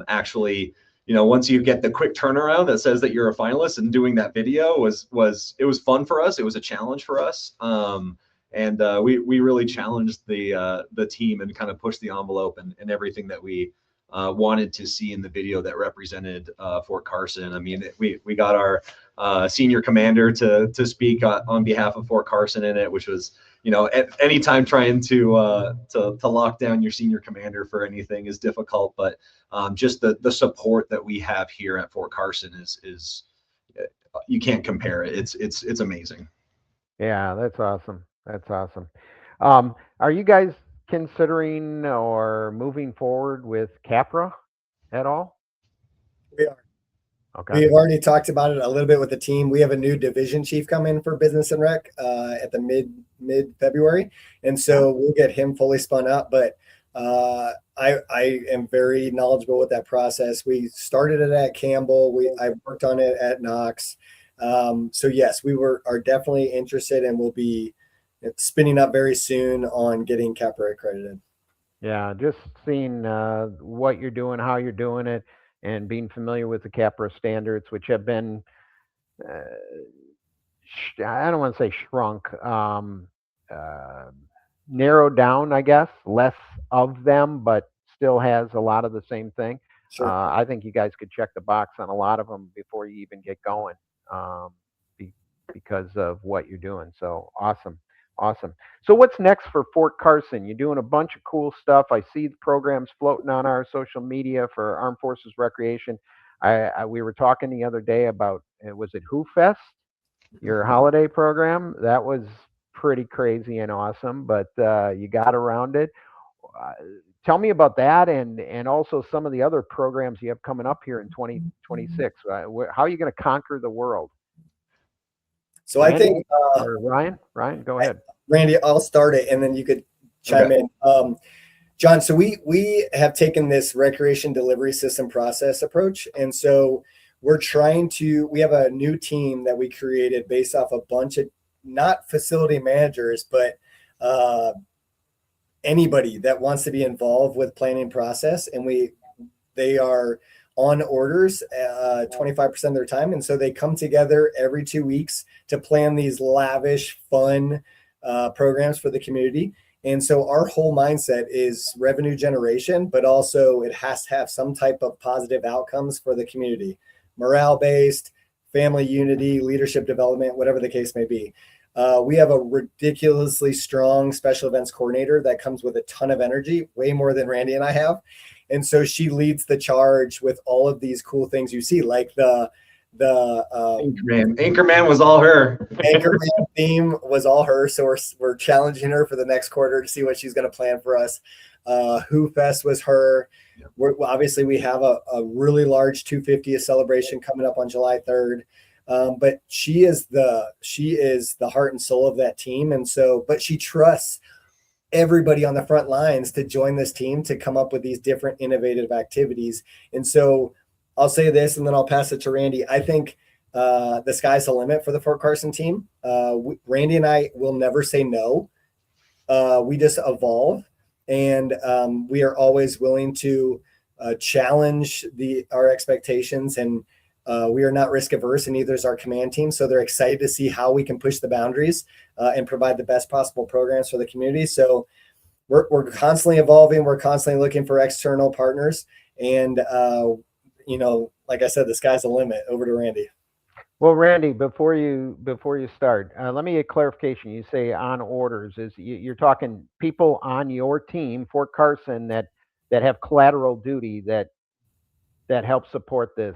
actually, once you get the quick turnaround that says that you're a finalist, and doing that video was fun for us. It was a challenge for us. And we really challenged the team and kind of pushed the envelope, and everything that we wanted to see in the video that represented Fort Carson. We got our senior commander to speak on behalf of Fort Carson in it, which was, at any time trying to lock down your senior commander for anything is difficult. But just the support that we have here at Fort Carson is you can't compare it. It's amazing. Yeah, that's awesome. That's awesome. Are you guys considering or moving forward with Capra at all? We are. Okay. We've already talked about it a little bit with the team. We have a new division chief come in for business and rec at the mid February, and so we'll get him fully spun up. But I am very knowledgeable with that process. We started it at Campbell. I worked on it at Knox. So yes, are definitely interested, and we'll be spinning up very soon on getting Capra accredited. Yeah, just seeing what you're doing, how you're doing it, and being familiar with the Capra standards, which have been, I don't want to say shrunk, narrowed down, I guess, less of them, but still has a lot of the same thing. Sure. I think you guys could check the box on a lot of them before you even get going, be, because of what you're doing. So awesome, awesome. So what's next for Fort Carson? You're doing a bunch of cool stuff. I see the programs floating on our social media for Armed Forces Recreation. We were talking the other day about, was it WhoFest, your holiday program? That was pretty crazy and awesome, but you got around it. Uh, Tell me about that, and also some of the other programs you have coming up here in 2026. How are you going to conquer the world? So Randy, I think, or Ryan? Ryan, go ahead. Randy, I'll start it and then you could chime in. John, so we have taken this recreation delivery system process approach. And so we have a new team that we created based off a bunch of, not facility managers, but anybody that wants to be involved with planning process. And they are on orders 25% of their time. And so they come together every 2 weeks to plan these lavish, fun programs for the community. And so our whole mindset is revenue generation, but also it has to have some type of positive outcomes for the community, morale-based, family unity, leadership development, whatever the case may be. We have a ridiculously strong special events coordinator that comes with a ton of energy, way more than Randy and I have. And so she leads the charge with all of these cool things you see, like the Anchorman was all her. Anchorman theme was all her. So we're challenging her for the next quarter to see what she's going to plan for us. WhoFest was her. Obviously, we have a really large 250th celebration coming up on July 3rd. But she is the heart and soul of that team. And so, but she trusts everybody on the front lines to join this team to come up with these different innovative activities. And so I'll say this, and then I'll pass it to Randy. I think the sky's the limit for the Fort Carson team. Randy and I will never say no. We just evolve, and we are always willing to challenge our expectations, and we are not risk averse, and neither is our command team. So they're excited to see how we can push the boundaries and provide the best possible programs for the community. So we're constantly evolving. We're constantly looking for external partners, and like I said, the sky's the limit. Over to Randy. Well, Randy, before you start, let me get clarification. You say on orders, you're talking people on your team, Fort Carson, that have collateral duty that help support this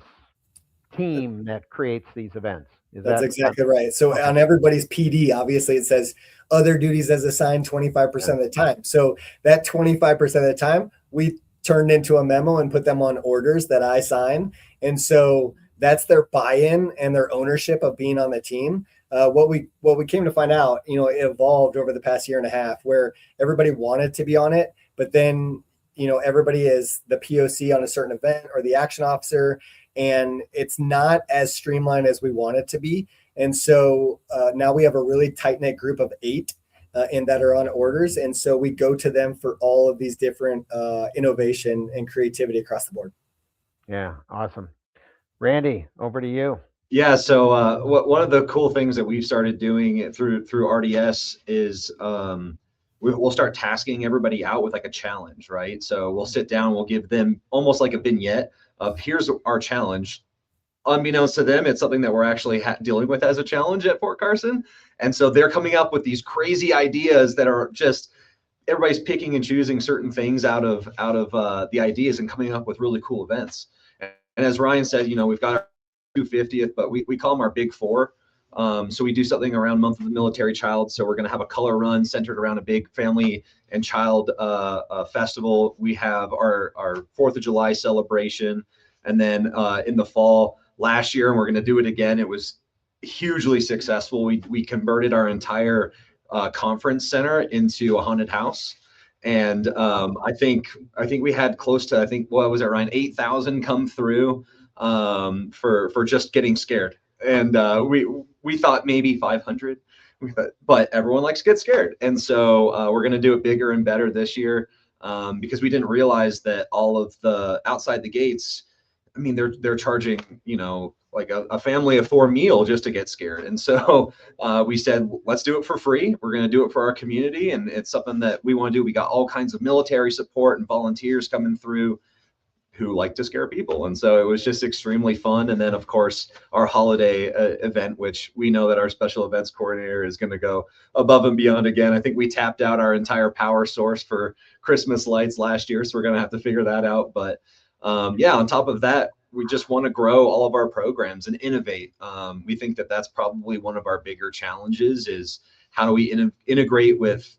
team that creates these events. That's exactly right. So okay. On everybody's PD, obviously it says other duties as assigned 25% of the time. So that 25% of the time, we turned into a memo and put them on orders that I sign. And so that's their buy-in and their ownership of being on the team. What we came to find out, it evolved over the past year and a half where everybody wanted to be on it, but then, everybody is the POC on a certain event or the action officer, and it's not as streamlined as we want it to be. And so now we have a really tight-knit group of 8 and that are on orders. And so we go to them for all of these different innovation and creativity across the board. Yeah, awesome. Randy, over to you. Yeah, so one of the cool things that we've started doing through RDS is we'll start tasking everybody out with like a challenge, right? So we'll sit down, we'll give them almost like a vignette of here's our challenge. Unbeknownst to them, it's something that we're actually dealing with as a challenge at Fort Carson. And so they're coming up with these crazy ideas that are just, everybody's picking and choosing certain things out of the ideas and coming up with really cool events. And as Ryan said, we've got our 250th, but we call them our big 4. So we do something around Month of the Military Child. So we're going to have a color run centered around a big family and child festival. We have our 4th of July celebration. And then in the fall last year, and we're going to do it again, it was hugely successful. We converted our entire conference center into a haunted house. And I think we had close to, what was it, Ryan, 8,000 come through for just getting scared. And we thought maybe 500, but everyone likes to get scared. And so we're going to do it bigger and better this year because we didn't realize that all of the outside the gates, I mean, they're charging, like a family of 4 meal just to get scared. And so we said, let's do it for free. We're going to do it for our community. And it's something that we want to do. We got all kinds of military support and volunteers coming through, who like to scare people. And so it was just extremely fun. And then, of course, our holiday event, which we know that our special events coordinator is going to go above and beyond again. I think we tapped out our entire power source for Christmas lights last year, so we're going to have to figure that out. But yeah, on top of that, we just want to grow all of our programs and innovate. We think that that's probably one of our bigger challenges is how do we integrate with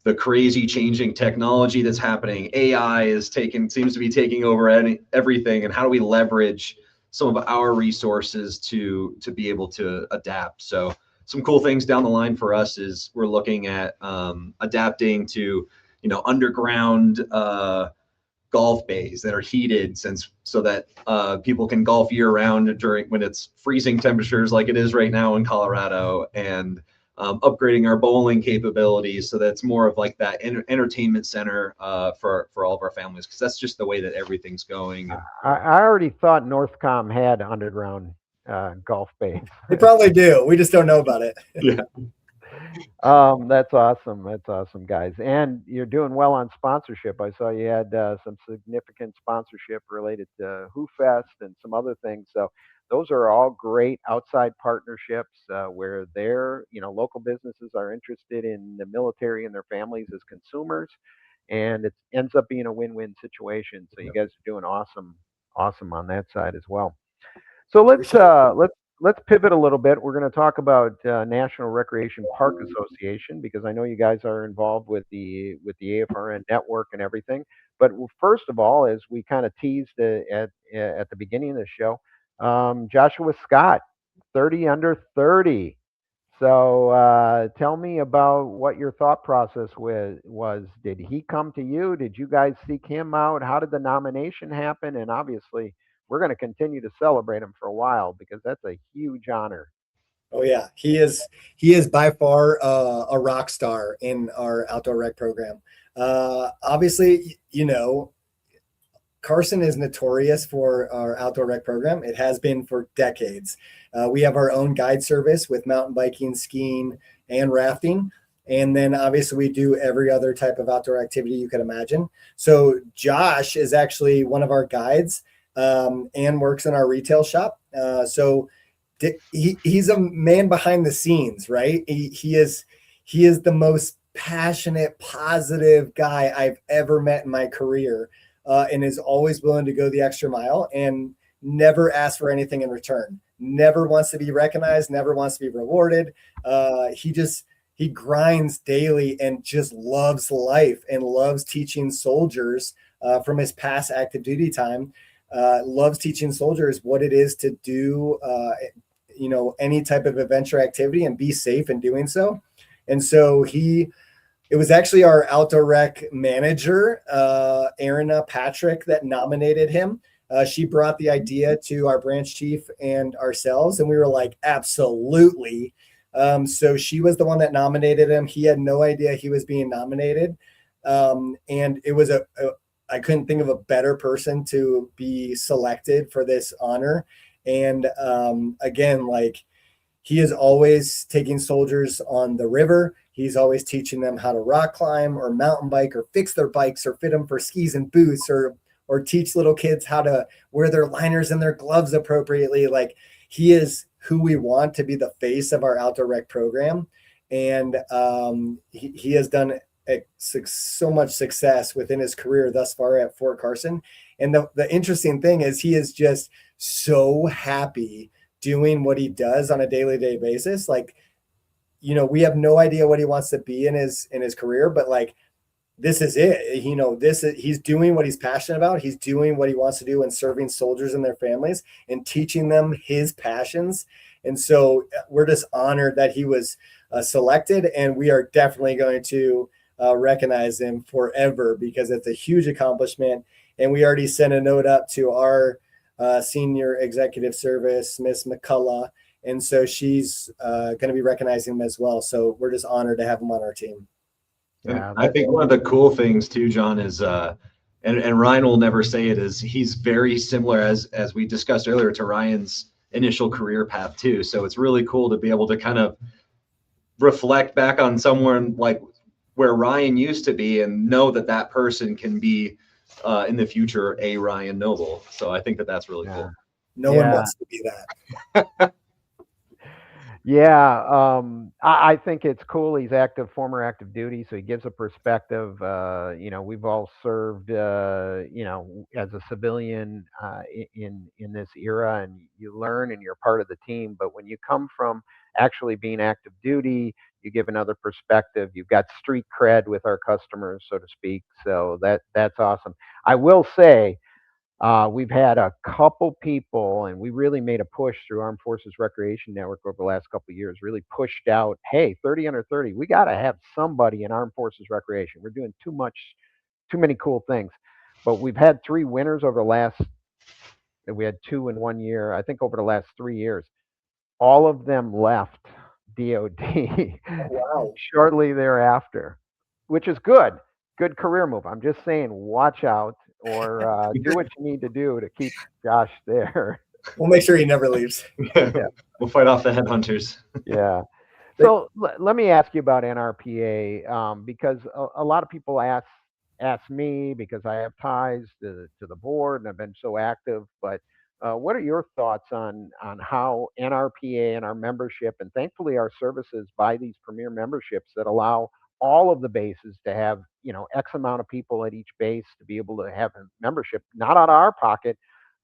the crazy changing technology that's happening. AI seems to be taking over everything. And how do we leverage some of our resources to be able to adapt? So some cool things down the line for us is we're looking at adapting to, underground golf bays that are heated so that people can golf year round when it's freezing temperatures like it is right now in Colorado, and upgrading our bowling capabilities so that's more of like that entertainment center for all of our families, because that's just the way that everything's going. I already thought Northcom had underground golf bays. They probably do. We just don't know about it. Yeah. That's awesome. That's awesome, guys. And you're doing well on sponsorship. I saw you had some significant sponsorship related to WhoFest and some other things. So those are all great outside partnerships where local businesses are interested in the military and their families as consumers, and it ends up being a win-win situation. So you guys are doing awesome on that side as well. So let's pivot a little bit. We're going to talk about National Recreation Park Association, because I know you guys are involved with the AFRN network and everything. But first of all, as we kind of teased at the beginning of the show, Joshua Scott, 30 under 30. So tell me about what your thought process was. Did he come to you? Did you guys seek him out? How did the nomination happen? And obviously, we're going to continue to celebrate him for a while because that's a huge honor. Oh yeah, he is by far a rock star in our outdoor rec program. Obviously, Carson is notorious for our outdoor rec program. It has been for decades. We have our own guide service with mountain biking, skiing, and rafting. And then obviously we do every other type of outdoor activity you can imagine. So Josh is actually one of our guides and works in our retail shop. So he's a man behind the scenes, right? He is the most passionate, positive guy I've ever met in my career. And is always willing to go the extra mile and never ask for anything in return. Never wants to be recognized, never wants to be rewarded. He grinds daily and just loves life and loves teaching soldiers from his past active duty time. Loves teaching soldiers what it is to do, any type of adventure activity and be safe in doing so. And so it was actually our outdoor rec manager, Erin Patrick, that nominated him. She brought the idea to our branch chief and ourselves, and we were like, absolutely. So she was the one that nominated him. He had no idea he was being nominated. And it was I couldn't think of a better person to be selected for this honor. And again, he is always taking soldiers on the river. He's always teaching them how to rock climb or mountain bike or fix their bikes or fit them for skis and boots or teach little kids how to wear their liners and their gloves appropriately. He is who we want to be the face of our outdoor rec program. And he has done so much success within his career thus far at Fort Carson. And the interesting thing is he is just so happy doing what he does on a daily basis. We have no idea what he wants to be in his career, but this is it. He's doing what he's passionate about. He's doing what he wants to do and serving soldiers and their families and teaching them his passions. And so we're just honored that he was selected, and we are definitely going to recognize him forever because it's a huge accomplishment. And we already sent a note up to our senior executive service, Miss McCullough. And so she's going to be recognizing him as well. So we're just honored to have him on our team. Yeah, I think one of the cool things too, John, is and Ryan will never say it, is he's very similar as we discussed earlier to Ryan's initial career path too. So it's really cool to be able to kind of reflect back on someone like where Ryan used to be and know that person can be in the future a Ryan Noble. So I think that that's really cool. No one wants to be that. Yeah, I think it's cool. He's former active duty, so he gives a perspective. We've all served, as a civilian in this era, and you learn and you're part of the team. But when you come from actually being active duty, you give another perspective. You've got street cred with our customers, so to speak. So that's awesome. I will say, we've had a couple people, and we really made a push through Armed Forces Recreation Network over the last couple of years, really pushed out, hey, 30 under 30, we got to have somebody in Armed Forces Recreation. We're doing too many cool things. But we've had 3 winners we had 2 in 1 year, I think over the last 3 years. All of them left DOD shortly thereafter, which is good. Good career move. I'm just saying, watch out, or do what you need to do to keep Josh there. We'll make sure he never leaves. Yeah. We'll fight off the headhunters. Yeah. So let me ask you about NRPA, because a lot of people ask me, because I have ties to the board and I've been so active. But what are your thoughts on how NRPA and our membership, and thankfully our services buy these premier memberships that allow all of the bases to have, X amount of people at each base to be able to have a membership, not out of our pocket.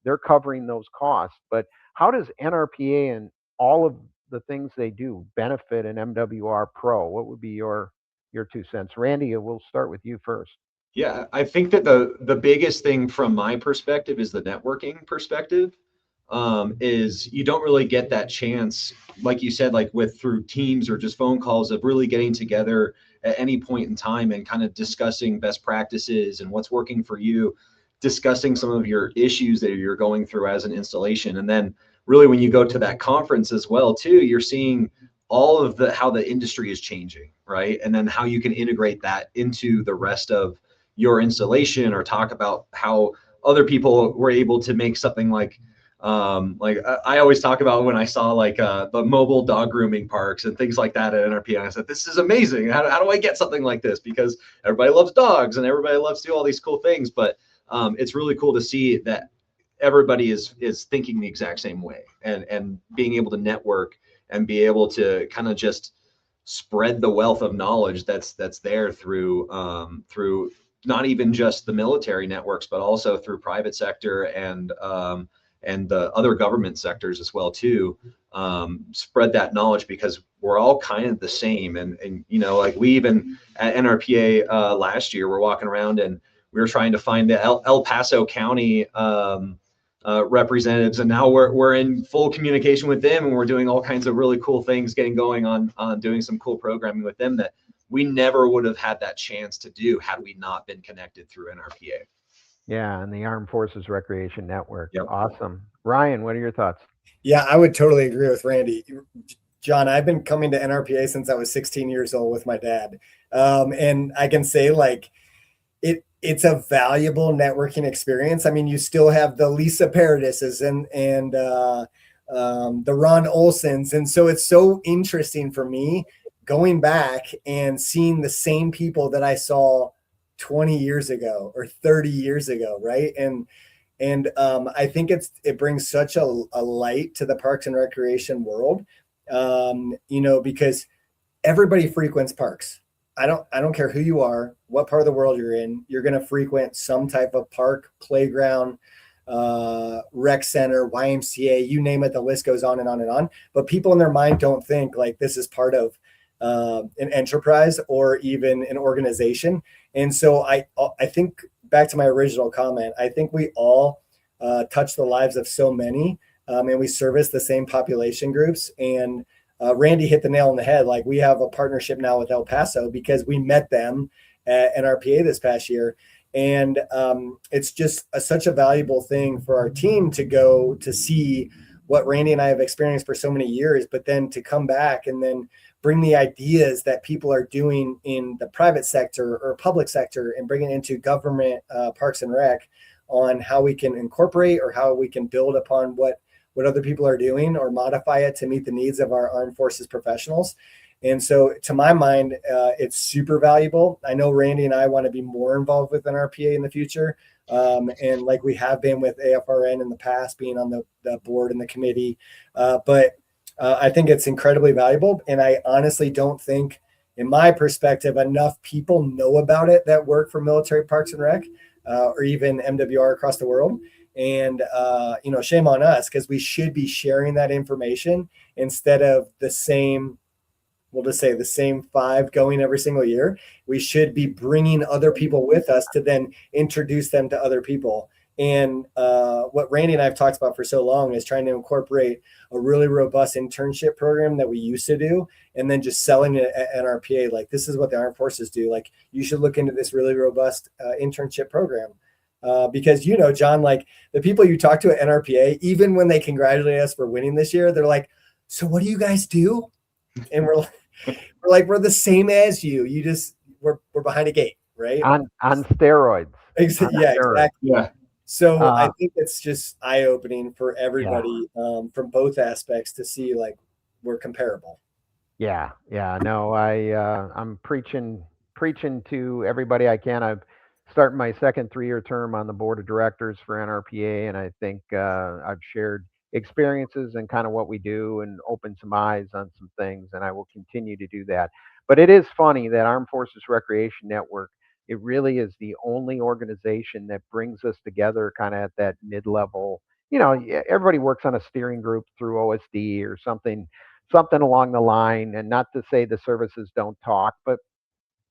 They're covering those costs. But how does NRPA and all of the things they do benefit an MWR Pro? What would be your 2 cents? Randy, we'll start with you first. Yeah, I think that the biggest thing from my perspective is the networking perspective. Is you don't really get that chance, like you said, like through Teams or just phone calls, of really getting together at any point in time and kind of discussing best practices and what's working for you, discussing some of your issues that you're going through as an installation. And then really when you go to that conference as well too, you're seeing all of how the industry is changing, right? And then how you can integrate that into the rest of your installation, or talk about how other people were able to make something like I always talk about when I saw the mobile dog grooming parks and things like that at NRP, and I said, this is amazing. How do I get something like this? Because everybody loves dogs and everybody loves to do all these cool things, but it's really cool to see that everybody is thinking the exact same way, and being able to network and be able to kind of just spread the wealth of knowledge that's there through not even just the military networks, but also through private sector and the other government sectors as well too. Spread that knowledge, because we're all kind of the same. And like we even at NRPA last year, we're walking around and we were trying to find the El Paso County representatives, and now we're in full communication with them, and we're doing all kinds of really cool things, getting going on doing some cool programming with them that we never would have had that chance to do had we not been connected through NRPA. Yeah, and the Armed Forces Recreation Network. Yep. Awesome. Ryan, what are your thoughts? Yeah, I would totally agree with Randy. John, I've been coming to NRPA since I was 16 years old with my dad. And I can say it's a valuable networking experience. I mean, you still have the Lisa Paradises and the Ron Olsons. And so it's so interesting for me going back and seeing the same people that I saw 20 years ago or 30 years ago. Right. And I think it brings such a light to the Parks and Recreation world, because everybody frequents parks. I don't care who you are, what part of the world you're in, you're going to frequent some type of park, playground, rec center, YMCA, you name it, the list goes on and on and on. But people in their mind don't think like this is part of an enterprise or even an organization. And so I think, back to my original comment, I think we all touch the lives of so many, and we service the same population groups. And Randy hit the nail on the head. Like, we have a partnership now with El Paso because we met them at NRPA this past year. And it's just such a valuable thing for our team to go to see what Randy and I have experienced for so many years, but then to come back and then bring the ideas that people are doing in the private sector or public sector and bring it into government parks and rec on how we can incorporate or how we can build upon what other people are doing or modify it to meet the needs of our armed forces professionals. And so to my mind, it's super valuable. I know Randy and I want to be more involved with NRPA in the future. and like we have been with AFRN in the past, being on the board and the committee. But I think it's incredibly valuable. And I honestly don't think, in my perspective, enough people know about it that work for military parks and rec, or even MWR across the world. And, shame on us, because we should be sharing that information instead of we'll just say the same 5 going every single year. We should be bringing other people with us to then introduce them to other people. And what Randy and I have talked about for so long is trying to incorporate a really robust internship program that we used to do, and then just selling it at NRPA. Like, this is what the Armed Forces do. Like, you should look into this really robust internship program. Because, John, like, the people you talk to at NRPA, even when they congratulate us for winning this year, they're like, so what do you guys do? And we're like, we're the same as you. You just, we're behind a gate, right? On steroids. Yeah, exactly. Yeah. So I think it's just eye-opening for everybody, Yeah. From both aspects, to see like we're comparable. Yeah. No, I'm preaching to everybody I can. I've started my second 3-year term on the board of directors for NRPA, and I think I've shared experiences and kind of what we do and opened some eyes on some things, and I will continue to do that. But it is funny that Armed Forces Recreation Network, it really is the only organization that brings us together kind of at that mid-level. Everybody works on a steering group through OSD or something along the line, and not to say the services don't talk, but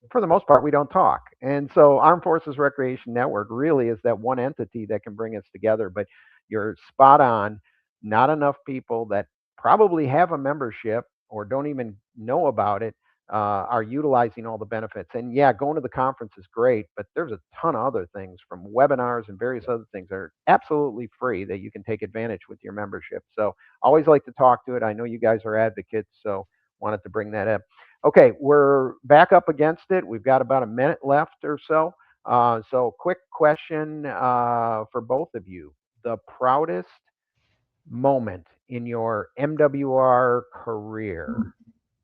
for the most part, we don't talk. And so Armed Forces Recreation Network really is that one entity that can bring us together. But you're spot on. Not enough people that probably have a membership or don't even know about it are utilizing all the benefits. And yeah, going to the conference is great, but there's a ton of other things, from webinars and various other things that are absolutely free that you can take advantage with your membership. So always like to talk to it. I know you guys are advocates, so wanted to bring that up. Okay, we're back up against it. We've got about a minute left or so. So quick question for both of you. The proudest moment in your MWR career.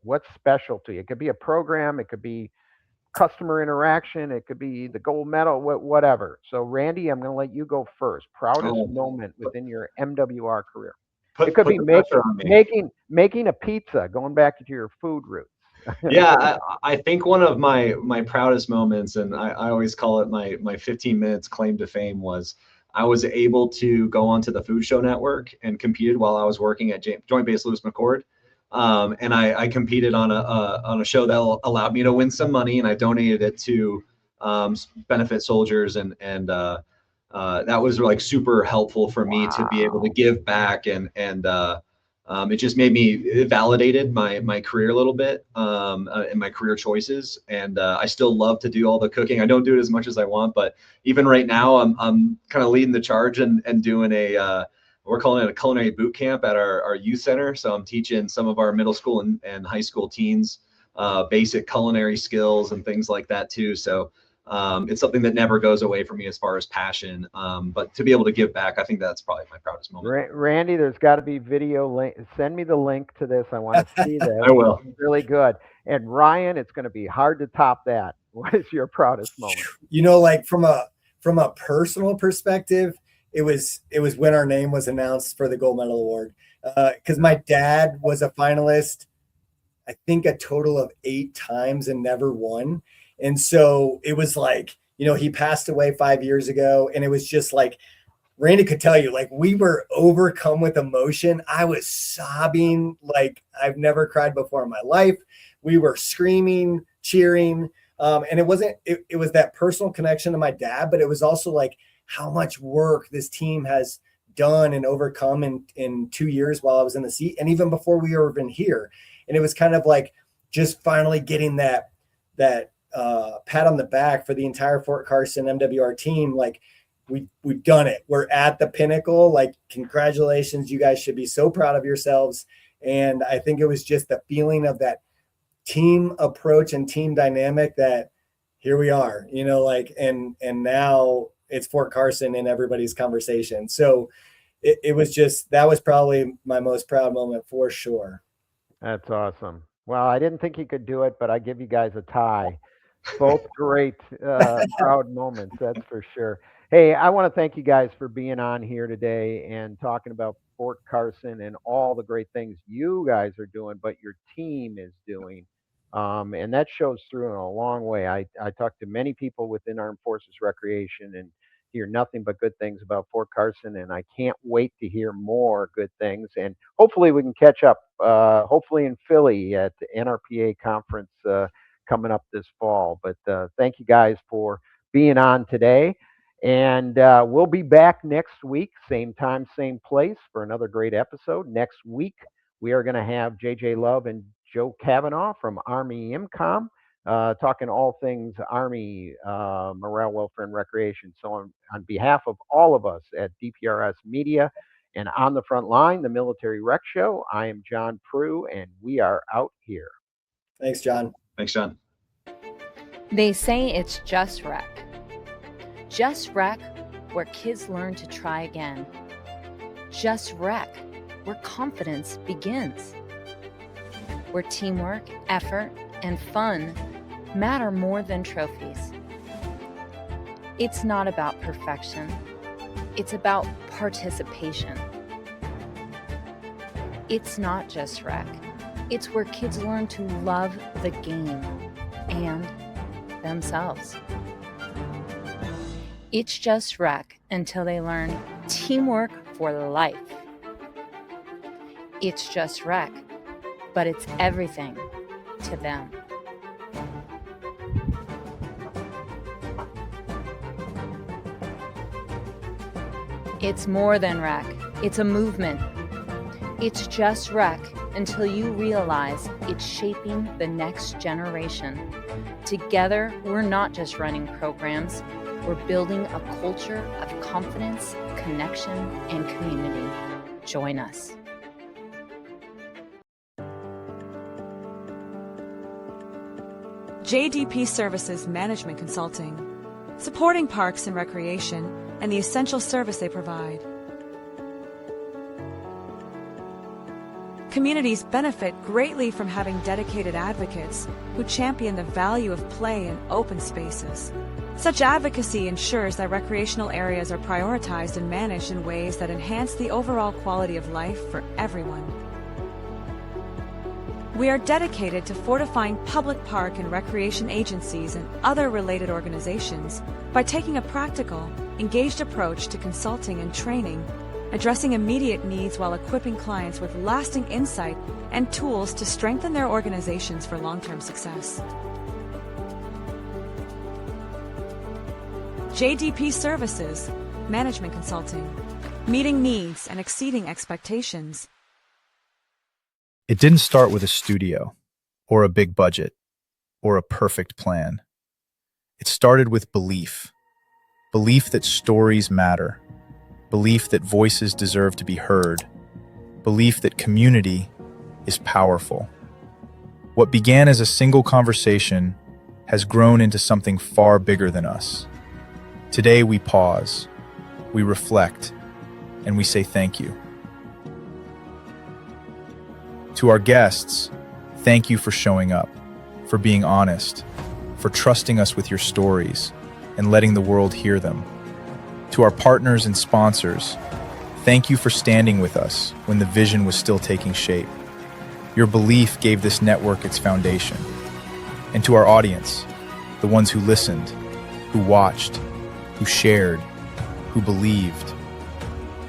What's special to you? It could be a program, it could be customer interaction, it could be the gold medal, whatever. So Randy, I'm going to let you go first. Proudest moment within your MWR career. It could be making a pizza, going back to your food roots. Yeah, I think one of my proudest moments, and I always call it my 15 minutes claim to fame, was I was able to go onto the Food Show Network and competed while I was working at Joint Base Lewis McChord. And I competed on a show that allowed me to win some money, and I donated it to benefit soldiers, and that was like super helpful for me to be able to give back, and it just it validated my career a little bit, and my career choices. And I still love to do all the cooking. I don't do it as much as I want, but even right now, I'm kind of leading the charge and doing we're calling it a culinary boot camp at our youth center. So I'm teaching some of our middle school and high school teens basic culinary skills and things like that too. So it's something that never goes away from me as far as passion. But to be able to give back, I think that's probably my proudest moment. Randy, there's got to be video link. Send me the link to this. I want to see this. I will. It's really good. And Ryan, it's going to be hard to top that. What is your proudest moment? Like from a personal perspective, it was when our name was announced for the Gold Medal Award. Because my dad was a finalist, I think a total of 8 times, and never won. And so it was like, he passed away 5 years ago, and it was just like, Randy could tell you, like, we were overcome with emotion. I was sobbing like I've never cried before in my life. We were screaming, cheering. And it was that personal connection to my dad, but it was also like how much work this team has done and overcome in 2 years while I was in the seat, and even before we were even here. And it was kind of like just finally getting that pat on the back for the entire Fort Carson MWR team. Like, we've done it. We're at the pinnacle. Like, congratulations. You guys should be so proud of yourselves. And I think it was just the feeling of that team approach and team dynamic that here we are, and now it's Fort Carson in everybody's conversation. So it was just, that was probably my most proud moment for sure. That's awesome. Well, I didn't think he could do it, but I give you guys a tie. Both great, proud moments, that's for sure. Hey, I want to thank you guys for being on here today and talking about Fort Carson and all the great things you guys are doing, but your team is doing. And that shows through in a long way. I talk to many people within Armed Forces Recreation and hear nothing but good things about Fort Carson. And I can't wait to hear more good things. And hopefully we can catch up, hopefully in Philly at the NRPA conference coming up this fall. But thank you guys for being on today. And we'll be back next week, same time, same place, for another great episode. Next week, we are going to have JJ Love and Joe Kavanaugh from Army IMCOM talking all things Army morale, welfare, and recreation. So, on behalf of all of us at DPRS Media and On the Front Line, the Military Rec Show, I am John Pru, and we are out here. Thanks, John. Thanks, John. They say it's just rec. Just rec, where kids learn to try again. Just rec, where confidence begins. Where teamwork, effort, and fun matter more than trophies. It's not about perfection. It's about participation. It's not just rec. It's where kids learn to love the game and themselves. It's just rec until they learn teamwork for life. It's just rec, but it's everything to them. It's more than rec. It's a movement. It's just rec until you realize it's shaping the next generation. Together, we're not just running programs. We're building a culture of confidence, connection, and community. Join us. JDP Services Management Consulting, supporting parks and recreation and the essential service they provide. Communities benefit greatly from having dedicated advocates who champion the value of play in open spaces. Such advocacy ensures that recreational areas are prioritized and managed in ways that enhance the overall quality of life for everyone. We are dedicated to fortifying public park and recreation agencies and other related organizations by taking a practical, engaged approach to consulting and training, addressing immediate needs while equipping clients with lasting insight and tools to strengthen their organizations for long-term success. JDP Services, Management Consulting, meeting needs and exceeding expectations. It didn't start with a studio, or a big budget, or a perfect plan. It started with belief. Belief that stories matter. Belief that voices deserve to be heard. Belief that community is powerful. What began as a single conversation has grown into something far bigger than us. Today we pause, we reflect, and we say thank you. To our guests, thank you for showing up, for being honest, for trusting us with your stories and letting the world hear them. To our partners and sponsors, thank you for standing with us when the vision was still taking shape. Your belief gave this network its foundation. And to our audience, the ones who listened, who watched, who shared, who believed.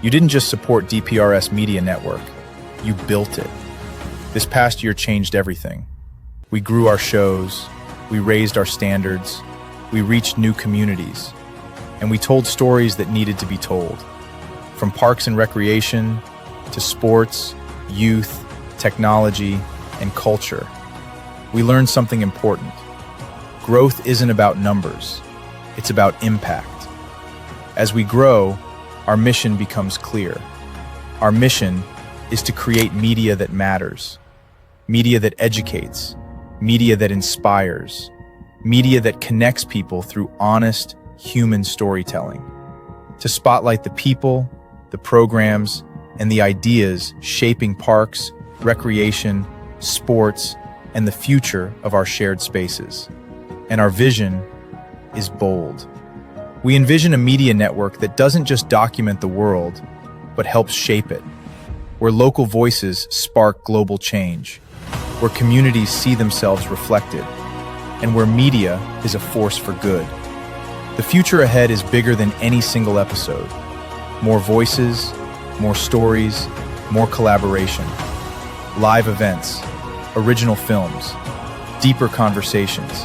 You didn't just support DPRS Media Network, you built it. This past year changed everything. We grew our shows, we raised our standards, we reached new communities, and we told stories that needed to be told. From parks and recreation to sports, youth, technology, and culture. We learned something important. Growth isn't about numbers, it's about impact. As we grow, our mission becomes clear. Our mission is to create media that matters, media that educates, media that inspires, media that connects people through honest, human storytelling. To spotlight the people, the programs, and the ideas shaping parks, recreation, sports, and the future of our shared spaces. And our vision is bold. We envision a media network that doesn't just document the world, but helps shape it, where local voices spark global change, where communities see themselves reflected, and where media is a force for good. The future ahead is bigger than any single episode. More voices, more stories, more collaboration, live events, original films, deeper conversations,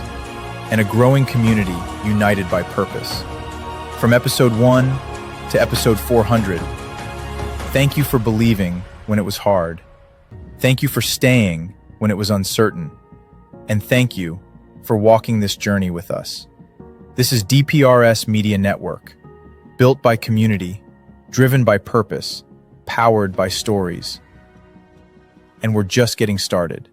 and a growing community united by purpose. From episode 1 to episode 400, thank you for believing when it was hard. Thank you for staying when it was uncertain. And thank you for walking this journey with us. This is DPRS Media Network, built by community, driven by purpose, powered by stories. And we're just getting started.